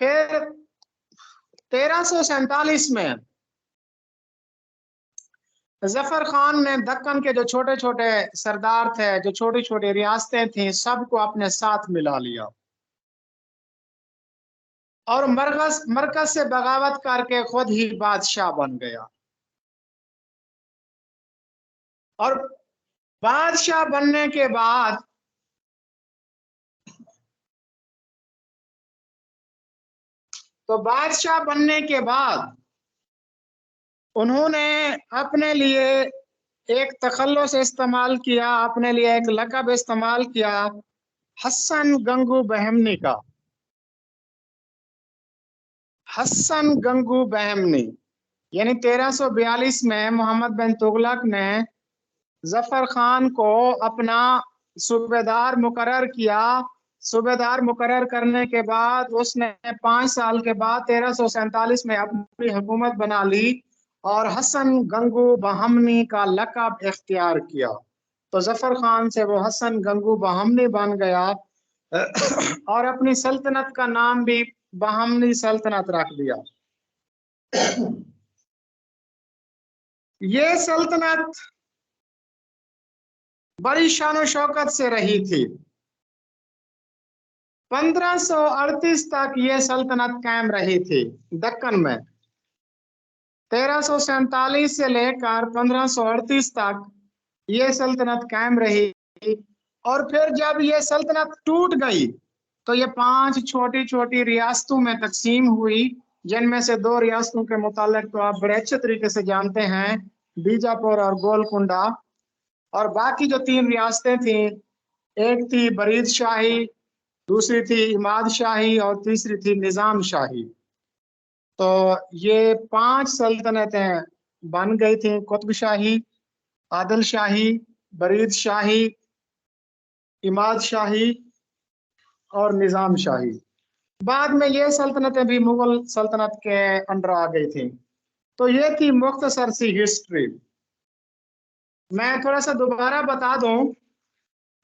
फिर 1347 में ظفر خان نے دکن کے جو چھوٹے چھوٹے سردار تھے، جو چھوٹی چھوٹی ریاستیں تھیں، سب کو اپنے ساتھ ملا لیا اور مرکز سے بغاوت کر کے خود ہی بادشاہ بن گیا۔ اور بادشاہ بننے کے بعد انہوں نے اپنے لیے ایک تخلص استعمال کیا، اپنے لیے ایک لقب استعمال کیا حسن گنگو بہمنی کا۔ حسن گنگو بہمنی یعنی 1342 میں محمد بن تغلق نے ظفر خان کو اپنا صوبیدار مقرر کیا۔ صوبیدار مقرر کرنے کے بعد اس نے 5 سال کے بعد 1347 میں اپنی حکومت بنا لی اور حسن گنگو بہمنی کا لقب اختیار کیا۔ تو ظفر خان سے وہ حسن گنگو بہمنی بن گیا اور اپنی سلطنت کا نام بھی بہمنی سلطنت رکھ دیا۔ یہ سلطنت بڑی شان و شوکت سے رہی تھی۔ 1538 تک یہ سلطنت قائم رہی تھی دکن میں۔ 1347 سے لے کر 1538 تک یہ سلطنت قائم رہی اور پھر جب یہ سلطنت ٹوٹ گئی تو یہ 5 چھوٹی چھوٹی ریاستوں میں تقسیم ہوئی، جن میں سے 2 ریاستوں کے متعلق تو آپ بڑے اچھے طریقے سے جانتے ہیں، بیجاپور اور گولکنڈا۔ اور باقی جو 3 ریاستیں تھیں، ایک تھی برید شاہی، دوسری تھی اماد شاہی اور تیسری تھی نظام شاہی۔ تو یہ 5 سلطنتیں بن گئی تھیں، قطب شاہی، عادل شاہی، برید شاہی، اماد شاہی اور نظام شاہی۔ بعد میں یہ سلطنتیں بھی مغل سلطنت کے انڈر آ گئی تھیں۔ تو یہ تھی مختصر سی ہسٹری۔ میں تھوڑا سا دوبارہ بتا دوں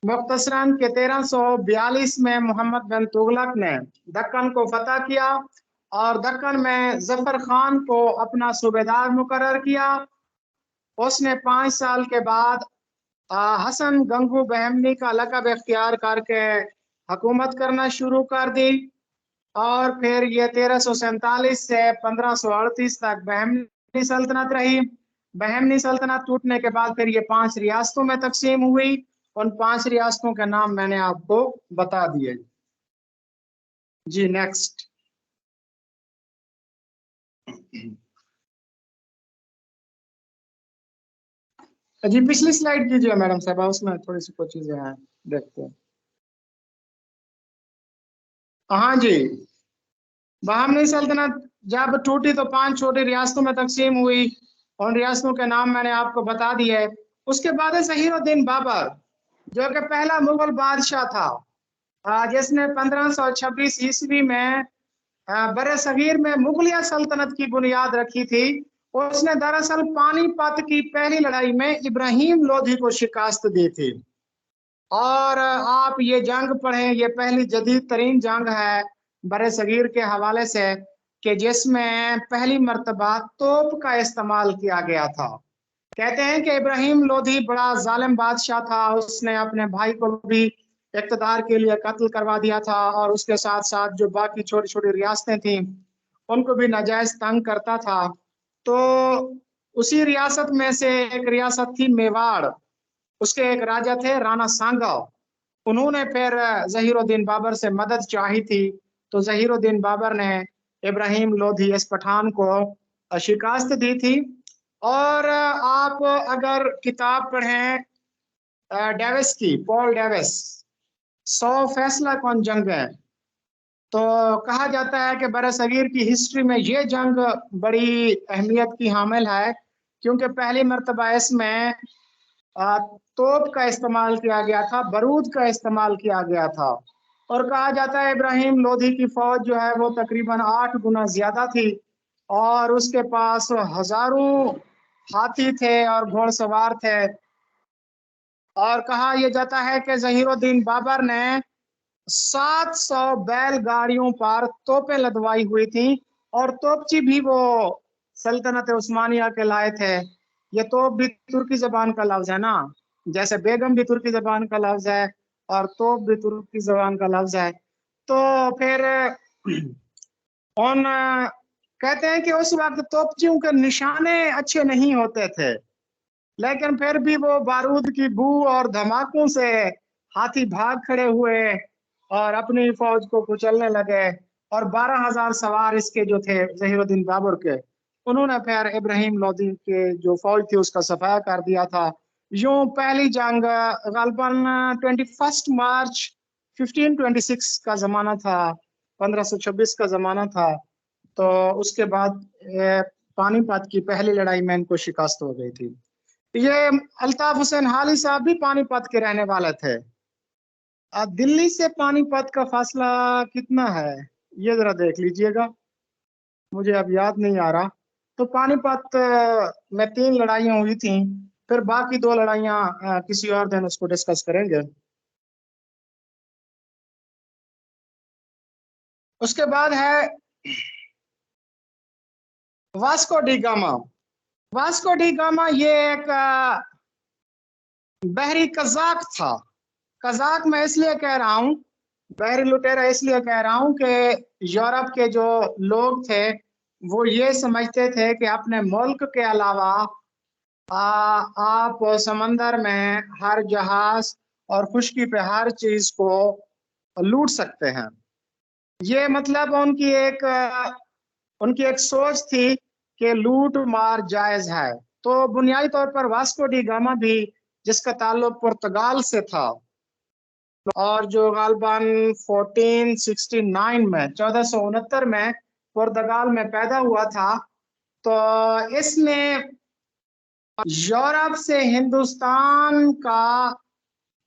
مختصراً کہ 1342 میں محمد بن تغلق نے دکن کو فتح کیا اور دکن میں ظفر خان کو اپنا صوبیدار مقرر کیا۔ اس نے 5 سال کے بعد حسن گنگو بہمنی کا لقب اختیار کر کے حکومت کرنا شروع کر دی اور پھر یہ 1347 سے 1538 تک بہمنی سلطنت رہی۔ بہمنی سلطنت ٹوٹنے کے بعد پھر یہ 5 ریاستوں میں تقسیم ہوئی۔ ان 5 ریاستوں کے نام میں نے آپ کو بتا دیے۔ جی نیکسٹ۔ جی پچھلی سلائیڈ کیجیے میڈم صاحبہ، اس میں تھوڑی سی کوئی چیزیں ہیں دیکھتے ہیں۔ ہاں جی، بہمنی سلطنت جب ٹوٹی تو 5 چھوٹی ریاستوں میں تقسیم ہوئی، ان ریاستوں کے نام میں نے آپ کو بتا دیے۔ اس کے بعد ظہیر الدین بابر جو کہ پہلا مغل بادشاہ تھا، جس نے 1526 عیسوی میں بر صغیر میں مغلیہ سلطنت کی بنیاد رکھی تھی۔ اس نے دراصل پانی پت کی پہلی لڑائی میں ابراہیم لودھی کو شکست دی تھی۔ اور آپ یہ جنگ پڑھیں، یہ پہلی جدید ترین جنگ ہے بر صغیر کے حوالے سے کہ جس میں پہلی مرتبہ توپ کا استعمال کیا گیا تھا۔ کہتے ہیں کہ ابراہیم لودھی بڑا ظالم بادشاہ تھا، اس نے اپنے بھائی کو بھی اقتدار کے لیے قتل کروا دیا تھا اور اس کے ساتھ ساتھ جو باقی چھوٹی چھوٹی ریاستیں تھیں ان کو بھی ناجائز تنگ کرتا تھا۔ تو اسی ریاست میں سے ایک ریاست تھی میواڑ، اس کے ایک راجا تھے رانا سانگا۔ انہوں نے پھر ظہیر الدین بابر سے مدد چاہی تھی، تو ظہیر الدین بابر نے ابراہیم لودھی اس پٹھان کو شکست دی تھی۔ اور آپ اگر کتاب پڑھیں ڈیوس کی، پال ڈیوس 100 فیصلہ کن جنگیں، تو کہا جاتا ہے کہ برصغیر کی ہسٹری میں یہ جنگ بڑی اہمیت کی حامل ہے، کیونکہ پہلی مرتبہ اس میں توپ کا استعمال کیا گیا تھا، بارود کا استعمال کیا گیا تھا۔ اور کہا جاتا ہے ابراہیم لودھی کی فوج جو ہے وہ تقریباً 8 گنا زیادہ تھی اور اس کے پاس ہزاروں ہاتھی تھے اور گھوڑ سوار تھے۔ اور کہا یہ جاتا ہے کہ ظہیر الدین بابر نے 700 بیل گاڑیوں پر توپیں لدوائی ہوئی تھیں اور توپچی بھی وہ سلطنت عثمانیہ کے لائے تھے۔ یہ توپ بھی ترکی زبان کا لفظ ہے نا، جیسے بیگم بھی ترکی زبان کا لفظ ہے اور توپ بھی ترکی زبان کا لفظ ہے. تو پھر کہتے ہیں کہ اس وقت توپچیوں کے نشانے اچھے نہیں ہوتے تھے، لیکن پھر بھی وہ بارود کی بو اور دھماکوں سے ہاتھی بھاگ کھڑے ہوئے اور اپنی فوج کو کچلنے لگے، اور 12,000 سوار اس کے جو تھے ظہیر الدین بابر کے، انہوں نے پھر ابراہیم لودھی کے جو فوج تھی اس کا صفایا کر دیا تھا. یوں پہلی جنگ غالباً 21 مارچ 1526 کا زمانہ تھا، 1526 کا زمانہ تھا. تو اس کے بعد پانی پت کی پہلی لڑائی میں ان کو شکست ہو گئی تھی. یہ الطاف حسین حالی صاحب بھی پانی پت کے رہنے والے تھے. دلی سے پانی پت کا فاصلہ کتنا ہے یہ ذرا دیکھ لیجئے گا، مجھے اب یاد نہیں آ رہا. تو پانی پت میں 3 لڑائیاں ہوئی تھیں، پھر باقی 2 لڑائیاں کسی اور دن اس کو ڈسکس کریں گے. اس کے بعد ہے Vasco da Gama. Vasco da Gama یہ ایک بحری قزاق تھا. قزاق میں اس لیے کہہ رہا ہوں، بحری لٹیرا اس لیے کہہ رہا ہوں کہ یورپ کے جو لوگ تھے وہ یہ سمجھتے تھے کہ اپنے ملک کے علاوہ آپ سمندر میں ہر جہاز اور خشکی پہ ہر چیز کو لوٹ سکتے ہیں. یہ مطلب ان کی ایک سوچ تھی کہ لوٹ مار جائز ہے. تو بنیادی طور پر واسکو ڈی گاما بھی، جس کا تعلق پرتگال سے تھا اور جو غالباً 1469 میں 1469 میں پرتگال میں پیدا ہوا تھا، تو اس نے یورپ سے ہندوستان کا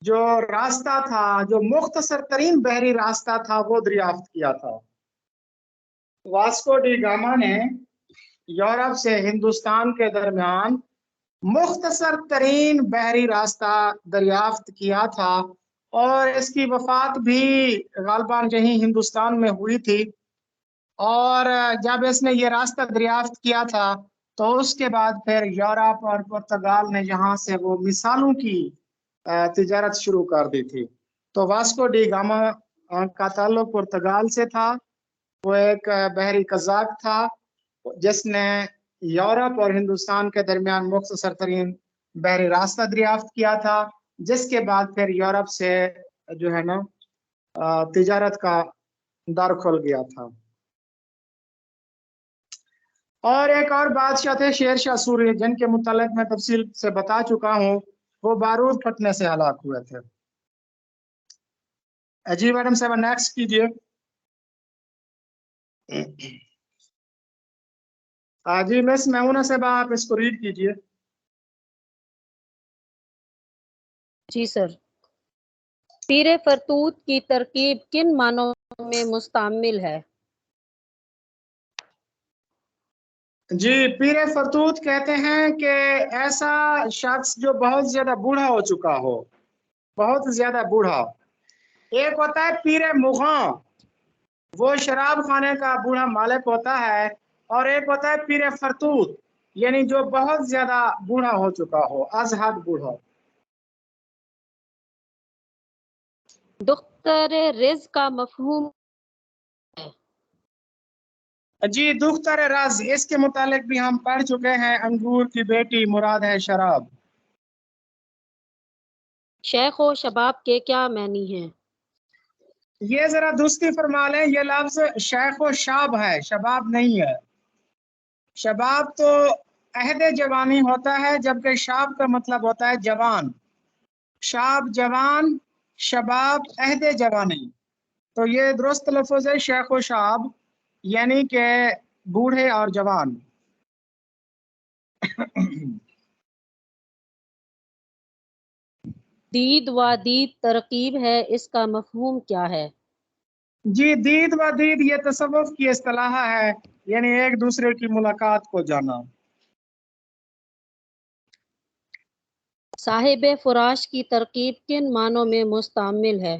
جو راستہ تھا، جو مختصر ترین بحری راستہ تھا، وہ دریافت کیا تھا. واسکو ڈی گاما نے یورپ سے ہندوستان کے درمیان مختصر ترین بحری راستہ دریافت کیا تھا، اور اس کی وفات بھی غالباً یہیں ہندوستان میں ہوئی تھی. اور جب اس نے یہ راستہ دریافت کیا تھا تو اس کے بعد پھر یورپ اور پرتگال نے یہاں سے وہ مثالوں کی تجارت شروع کر دی تھی. تو واسکو ڈی گاما کا تعلق پرتگال سے تھا. وہ ایک بحری قزاق تھا جس نے یورپ اور ہندوستان کے درمیان مختصر ترین بحری راستہ دریافت کیا تھا، جس کے بعد پھر یورپ سے جو ہے نا تجارت کا در کھل گیا تھا. اور ایک اور بادشاہ تھے شیر شاہ سوری، جن کے متعلق میں تفصیل سے بتا چکا ہوں، وہ بارود پھٹنے سے ہلاک ہوئے تھے. جی میڈم صاحب نیکسٹ کیجیے. جی مس میمونہ صاحب آپ اس کو ریڈ کیجیے. جی سر. پیر فرتوت کی ترکیب کن معنوں میں مستعمل ہے؟ جی پیر فرتوت کہتے ہیں کہ ایسا شخص جو بہت زیادہ بوڑھا ہو چکا ہو، بہت زیادہ بوڑھا. ایک ہوتا ہے پیر مغاں، وہ شراب خانے کا بوڑھا مالک ہوتا ہے، اور ایک ہوتا ہے پیر فرتوت، یعنی جو بہت زیادہ بوڑھا ہو چکا ہو، از حد بوڑھا. دختر رز کا مفہوم ہے؟ جی دختر رز، اس کے متعلق بھی ہم پڑھ چکے ہیں. انگور کی بیٹی مراد ہے شراب. شیخ و شباب کے کیا معنی ہیں؟ یہ ذرا درستی فرما لیں، یہ لفظ شیخ و شاب ہے، شباب نہیں ہے. شباب تو عہد جوانی ہوتا ہے، جبکہ شاب کا مطلب ہوتا ہے جوان. شاب جوان، شباب عہد جوانی. تو یہ درست لفظ ہے شیخ و شاب، یعنی کہ بوڑھے اور جوان. دید و دید ترکیب ہے، اس کا مفہوم کیا ہے؟ جی دید و دید یہ تصوف کی اصطلاح ہے، یعنی ایک دوسرے کی ملاقات کو جانا. صاحب فراش کی ترکیب کن معنوں میں مستعمل ہے؟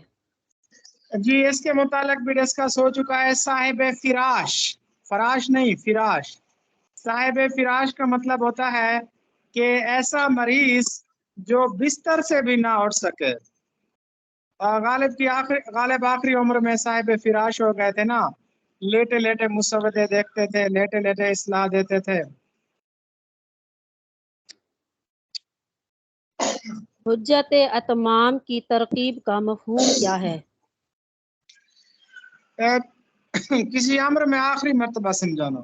جی اس کے متعلق بھی ڈسکس ہو چکا ہے. صاحب فراش، فراش نہیں فراش. صاحب فراش کا مطلب ہوتا ہے کہ ایسا مریض جو بستر سے بھی نہ اٹھ سکے. غالب آخری عمر میں صاحب فراش ہو گئے تھے نا، لیٹے لیٹے مسودے دیکھتے تھے، لیٹے لیٹے اصلاح دیتے تھے. حجت اتمام کی ترکیب کا مفہوم کیا ہے؟ کسی امر میں آخری مرتبہ سمجھانا.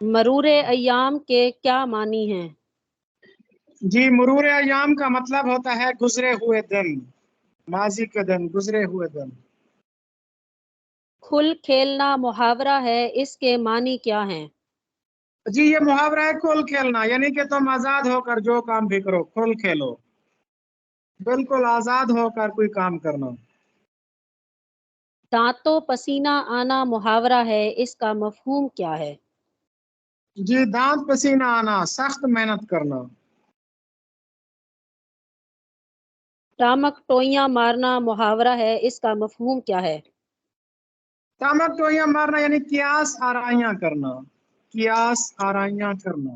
مرور ایام کے کیا معنی ہیں؟ جی، مرور ایام کا مطلب ہوتا ہے گزرے ہوئے دن، ماضی کے دن، گزرے ہوئے دن. کھل کھیلنا محاورہ ہے، اس کے معنی کیا ہیں؟ جی، یہ محاورہ ہے کھل کھیلنا، یعنی کہ تم آزاد ہو کر جو کام بھی کرو، کھل کھیلو، بالکل آزاد ہو کر کوئی کام کرنا. دانتوں پسینہ آنا محاورہ ہے، اس کا مفہوم کیا ہے؟ جی، دانت پسینہ آنا، سخت محنت کرنا. ٹامک ٹوئیاں مارنا محاورہ ہے، اس کا مفہوم کیا ہے؟ تامک ٹوئیاں مارنا یعنی قیاس آرائیاں کرنا، قیاس آرائیاں کرنا.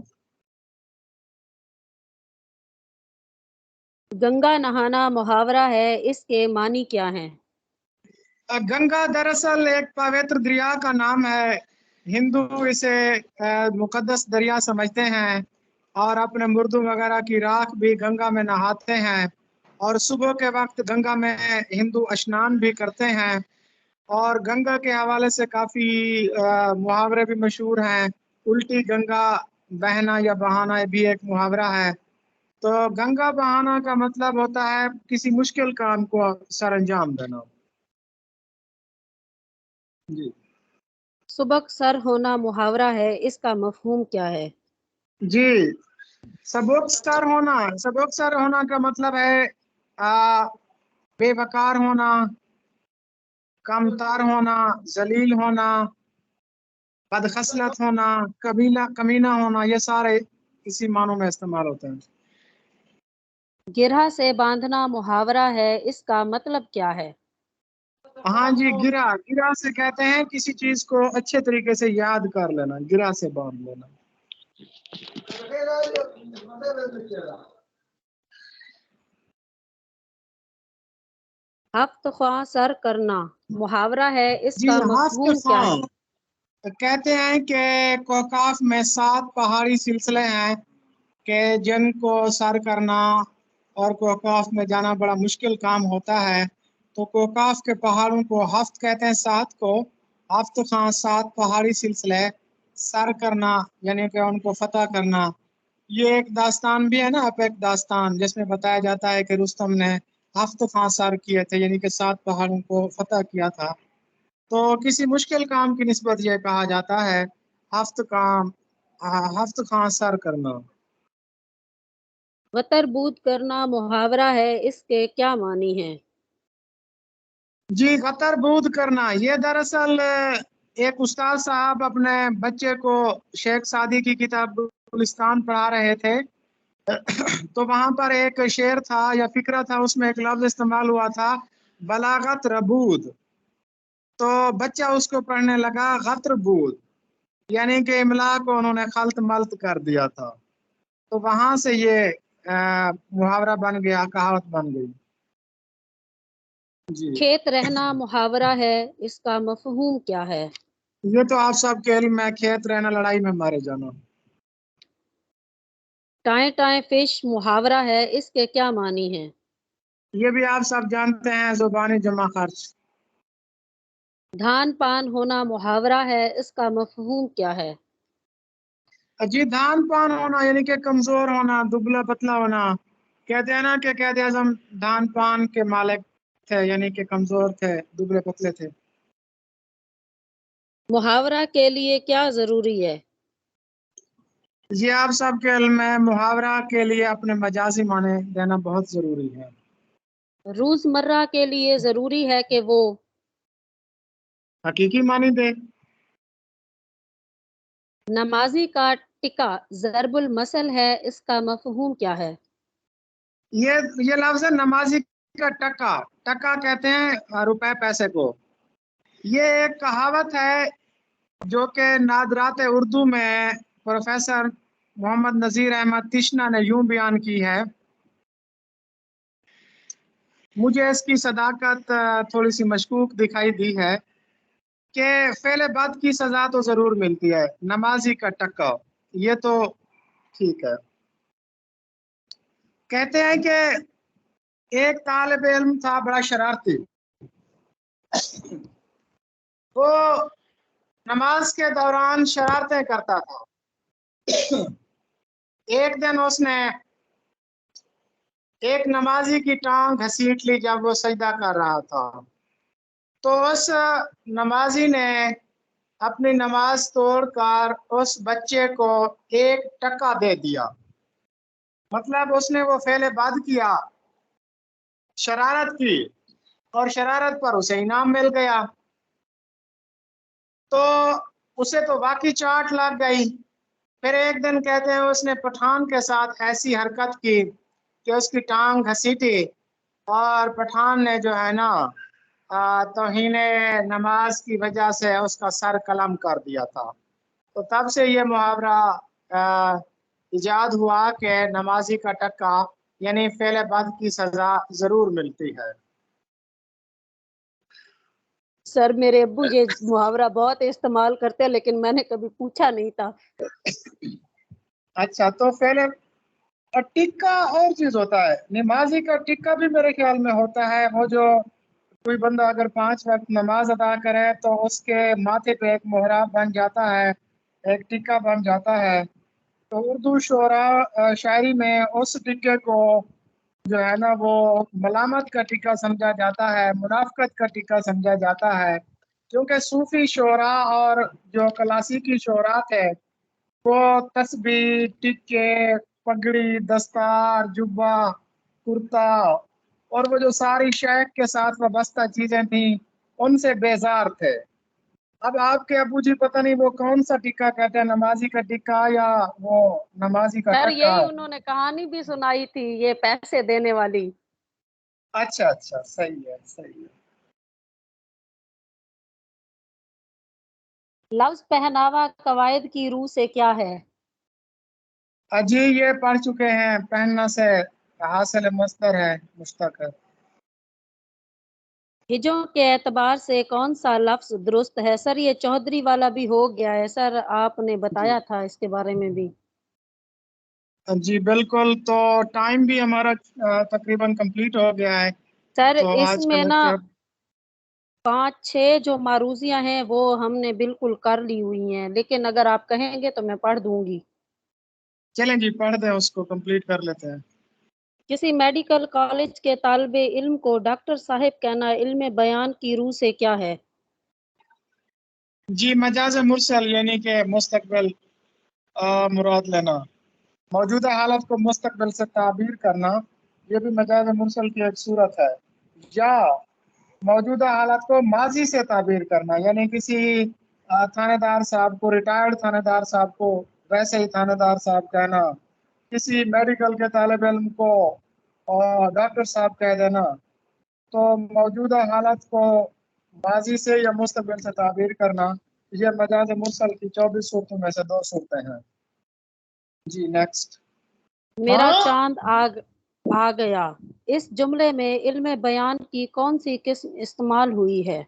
گنگا نہانا محاورہ ہے، اس کے معنی کیا ہیں؟ گنگا دراصل ایک پوتر دریا کا نام ہے. ہندو اسے مقدس دریا سمجھتے ہیں اور اپنے مردوں وغیرہ کی راکھ بھی گنگا میں نہاتے ہیں، اور صبح کے وقت گنگا میں ہندو اشنان بھی کرتے ہیں. اور گنگا کے حوالے سے کافی محاورے بھی مشہور ہیں. الٹی گنگا بہنا یا بہانا بھی ایک محاورہ ہے. تو گنگا بہانا کا مطلب ہوتا ہے کسی مشکل کام کو سر انجام دینا. جی سبک سر ہونا محاورہ ہے، اس کا مفہوم کیا ہے؟ جی، سبک سر ہونا کا مطلب ہے بے وقار ہونا، کمتر ہونا، ذلیل ہونا، بدخصلت ہونا، کمینہ ہونا، یہ سارے اسی معنوں میں استعمال ہوتے ہیں. گرہ سے باندھنا محاورہ ہے، اس کا مطلب کیا ہے؟ ہاں جی، گرہ سے کہتے ہیں کسی چیز کو اچھے طریقے سے یاد کر لینا، گرہ سے باندھ لینا. ہفت خواہ سر کرنا محاورہ ہے، اس جی، کا ہفت مفہوم کیا ہے؟ خواہ کہتے ہیں کہ کوکاف میں 7 پہاڑی سلسلے ہیں کہ جن کو سر کرنا اور کوکاف میں جانا بڑا مشکل کام ہوتا ہے. تو کوکاف کے پہاڑوں کو ہفت کہتے ہیں، 7 کو. ہفت خواہ 7 پہاڑی سلسلے سر کرنا یعنی کہ ان کو فتح کرنا. یہ ایک داستان بھی ہے نا، ایک داستان جس میں بتایا جاتا ہے کہ رستم نے ہفت خواہ سر کیے تھے، یعنی کہ 7 پہاڑوں کو فتح کیا تھا. تو کسی مشکل کام کی نسبت یہ کہا جاتا ہے ہفت خواہ سر کرنا. وتر بود کرنا محاورہ ہے، اس کے کیا معنی ہیں؟ جی، غطر بود کرنا یہ دراصل ایک استاد صاحب اپنے بچے کو شیخ سعدی کی کتاب گلستان پڑھا رہے تھے. تو وہاں پر ایک شعر تھا یا فقرہ تھا، اس میں ایک لفظ استعمال ہوا تھا بلاغت ربود. تو بچہ اس کو پڑھنے لگا غطر بود، یعنی کہ املا کو انہوں نے خلط ملط کر دیا تھا. تو وہاں سے یہ محاورہ بن گیا، کہاوت بن گئی. جی، کھیت رہنا محاورہ ہے، اس کا مفہوم کیا ہے؟ یہ تو آپ سب کے علم میں، کھیت رہنا لڑائی میں مارے جانا. ٹائیں ٹائیں فش محاورہ ہے، اس کے کیا معنی ہیں؟ یہ بھی آپ سب جانتے ہیں، زبانی جمع خرچ. دھان پان ہونا محاورہ ہے، اس کا مفہوم کیا ہے؟ جی، دھان پان ہونا یعنی کہ کمزور ہونا، دبلا پتلا ہونا. کہتے ہیں نا کہ قائد اعظم دھان پان کے مالک تھے، یعنی کہ کمزور تھے، دبلے پتلے تھے. محاورہ کے لیے کیا ضروری ہے؟ یہ آپ سب کے علم میں، محاورہ کے لیے اپنے مجازی معنی دینا بہت ضروری ہے. روزمرہ کے لیے ضروری ہے کہ وہ حقیقی معنی دے. نمازی کا ٹکا ضرب المثل ہے، اس کا مفہوم کیا ہے؟ یہ لفظ ہے نمازی کا ٹکا. ٹکا کہتے ہیں روپے پیسے کو. یہ ایک کہاوت ہے جو کہ نادرات اردو میں پروفیسر मोहम्मद नज़ीर अहमद तिश्ना ने यूं बयान की है, मुझे इसकी सदाकत थोड़ी सी मशकूक दिखाई दी है कि फेले बद की सज़ा तो ज़रूर मिलती है, नमाजी का टक्का, ये तो ठीक है। कहते हैं कि एक तालिब इल्म था बड़ा शरारती, वो नमाज के दौरान शरारतें करता था। एक दिन उसने एक नमाजी की टांग घसीट ली जब वो सजदा कर रहा था, तो उस नमाजी ने अपनी नमाज तोड़कर उस बच्चे को एक टका दे दिया। मतलब उसने वो फेले बद किया, शरारत की, और शरारत पर उसे इनाम मिल गया। तो उसे तो वाकई चाट लग गई। फिर एक दिन कहते हैं उसने पठान के साथ ऐसी हरकत की कि उसकी टांग घसीटी और पठान ने जो है ना तौहीने नमाज की वजह से उसका सर कलम कर दिया था। तो तब से ये मुहावरा इजाद हुआ कि नमाजी का टक्का यानी फेले बद की सजा जरूर मिलती है। सर मेरे अब्बू ये मुहावरा बहुत इस्तेमाल करते हैं, लेकिन मैंने कभी पूछा नहीं था। अच्छा, तो फेले और टिक्का और चीज होता है, नमाजी का टिक्का भी मेरे ख्याल में होता है। वो जो कोई बंदा अगर 5 वक्त नमाज अदा करे तो उसके माथे पे एक मोहराब बन जाता है, एक टिक्का बन जाता है। तो उर्दू शोरा शायरी में उस टिक्के को जो है ना वो मलामत का टिक्का समझा जाता है, मुनाफकत का टिक्का समझा जाता है, क्योंकि सूफी शोरा और जो क्लासिकी शोरा थे वो तस्बीह, टिक्के, पगड़ी, दस्तार, जुब्बा, कुर्ता और वो जो सारी शेख के साथ वाबस्ता चीजें थी उनसे बेजार थे। अब आपके अबू जी पता नहीं वो कौन सा टिक्का कहते हैं, नमाजी का टिक्का या वो नमाजी का सर टक्का? यही उन्होंने कहानी भी सुनाई थी, ये पैसे देने वाली। अच्छा अच्छा, सही है सही है। लफ्ज पहनावा कवायद की रूह से क्या है? अजी ये पढ़ चुके हैं, पहनना से हासिल मस्दर है, मुश्तक है। हिजों के एतबार से कौन सा लफ्ज दुरुस्त है? सर ये चौधरी वाला भी हो गया है सर, आपने जी बताया था इसके बारे में भी। जी बिल्कुल, तो टाइम भी हमारा तकरीबन कंप्लीट हो गया है। सर तो आज का इसमें ना लेक्चर 5-6 जो मारूजियां हैं वो हमने बिल्कुल कर ली हुई हैं, लेकिन अगर आप कहेंगे तो मैं पढ़ दूंगी। चलें जी, पढ़ दें, उसको कंप्लीट कर लेते हैं। किसी मेडिकल कॉलेज के तालिबे इल्म को डॉक्टर साहब कहना इल्म बयान की रूह से क्या है? जी मजाज मुरसल यानी कि मुस्तकबिल मुराद लेना, मौजूदा हालत को मुस्तकबिल से ताबीर करना, ये भी मजाज मुरसल की एक सूरत है। या मौजूदा हालत को माजी से ताबीर करना, यानी किसी थानेदार साहब को, रिटायर्ड थानेदार साहब को वैसे ही थानेदार साहब कहना, किसी मेडिकल के तालिब इल्म को डॉक्टर साहब कह देना। तो मौजूदा हालत को माजी से या मुस्तकबिल से ताबीर करना, ये मजाज मुरसल की 24 सूरतों में से 2 सूरतें हैं। जी नेक्स्ट। मेरा चांद आ गया, इस जुमले में इल्म बयान की कौन सी किस्म इस्तेमाल हुई है?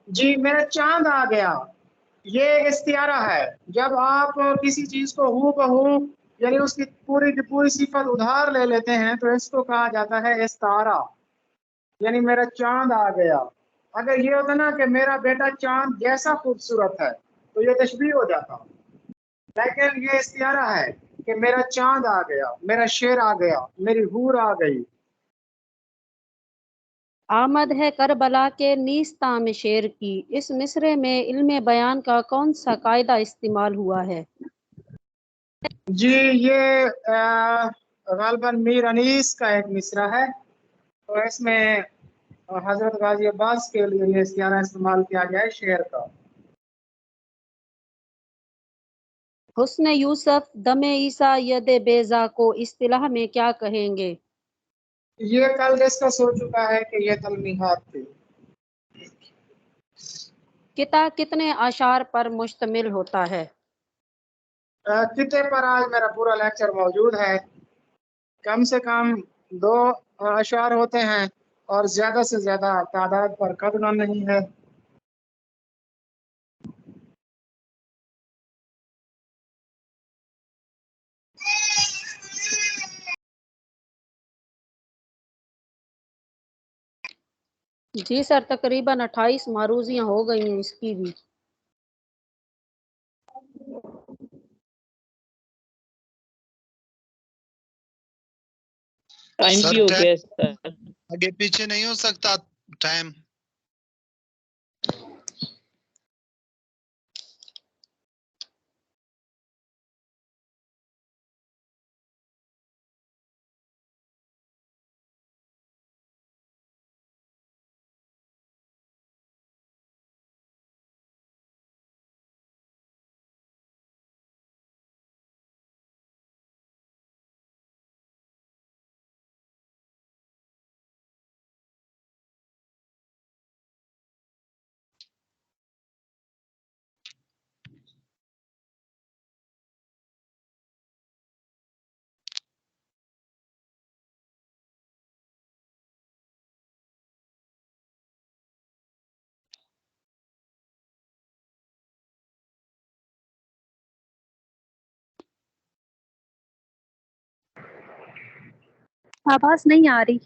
जी मेरा चांद आ गया, ये इस्तियारा है। जब आप किसी चीज को हू बहू यानी उसकी पूरी की पूरी सिफत उधार ले लेते हैं तो इसको कहा जाता है इस्तारा, यानी मेरा चांद आ गया। अगर ये होता ना कि मेरा बेटा चांद जैसा खूबसूरत है तो ये तशबीह हो जाता, लेकिन ये इस्तियारा है कि मेरा चांद आ गया, मेरा शेर आ गया, मेरी हूर आ गई। आमद है करबला के नीस्ताम शेर की, इस मिसरे में इल्म बयान का कौन सा कायदा इस्तेमाल हुआ है? जी ये गालिबन मीर अनीस का एक मिसरा है, तो इसमें हजरत गाजी अब्बास के लिए ये इस्तियारा इस्तेमाल किया गया है शेर का। हुस्न यूसुफ दमे ईसा यद बेजा को इस्तिलाह में क्या कहेंगे? ये कल डिस्कस हो चुका है कि ये तलमीहात थी। किता कितने आशार पर मुश्तमिल होता है? खिते पर आज मेरा पूरा लेक्चर मौजूद है। कम से कम 2 अशआर होते हैं और ज्यादा से ज्यादा तादाद पर कदर नहीं है। جی سر تقریباً 28 معروضیاں ہو گئی ہیں اس کی بھی۔ ٹائم سر بھی ہو گیا ہے سر۔ آگے پیچھے نہیں ہو سکتا ٹائم؟ آواز نہیں آ رہی۔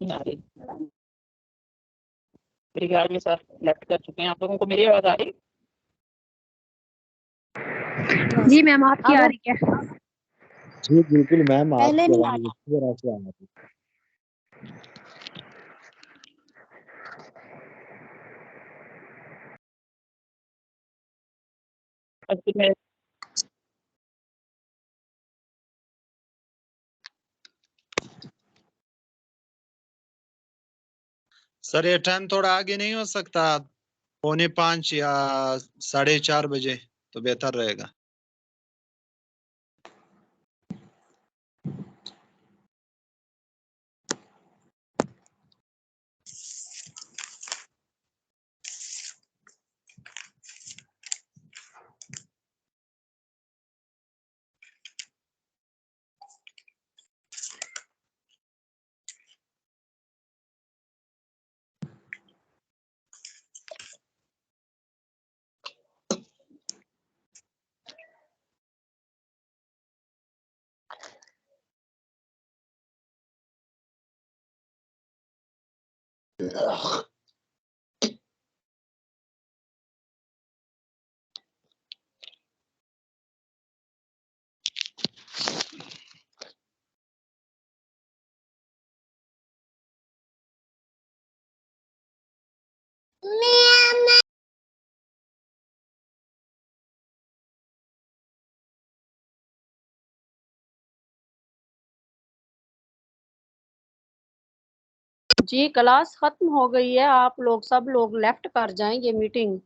میرے خیال میں سر لیفٹ کر چکے ہیں۔ آپ لوگوں کو میری آواز آ رہی؟ جی میم آپ کی آ رہی ہے۔ جی بالکل میم، آپ پہلے کی نہیں آواز اچھی طرح سے آ رہی ہے۔ اچھا میں سر یہ ٹائم تھوڑا آگے نہیں ہو سکتا؟ 4:45 یا 4:30 بجے تو بہتر رہے گا۔ جی کلاس ختم ہو گئی ہے، آپ لوگ سب لوگ لیفٹ کر جائیں یہ میٹنگ۔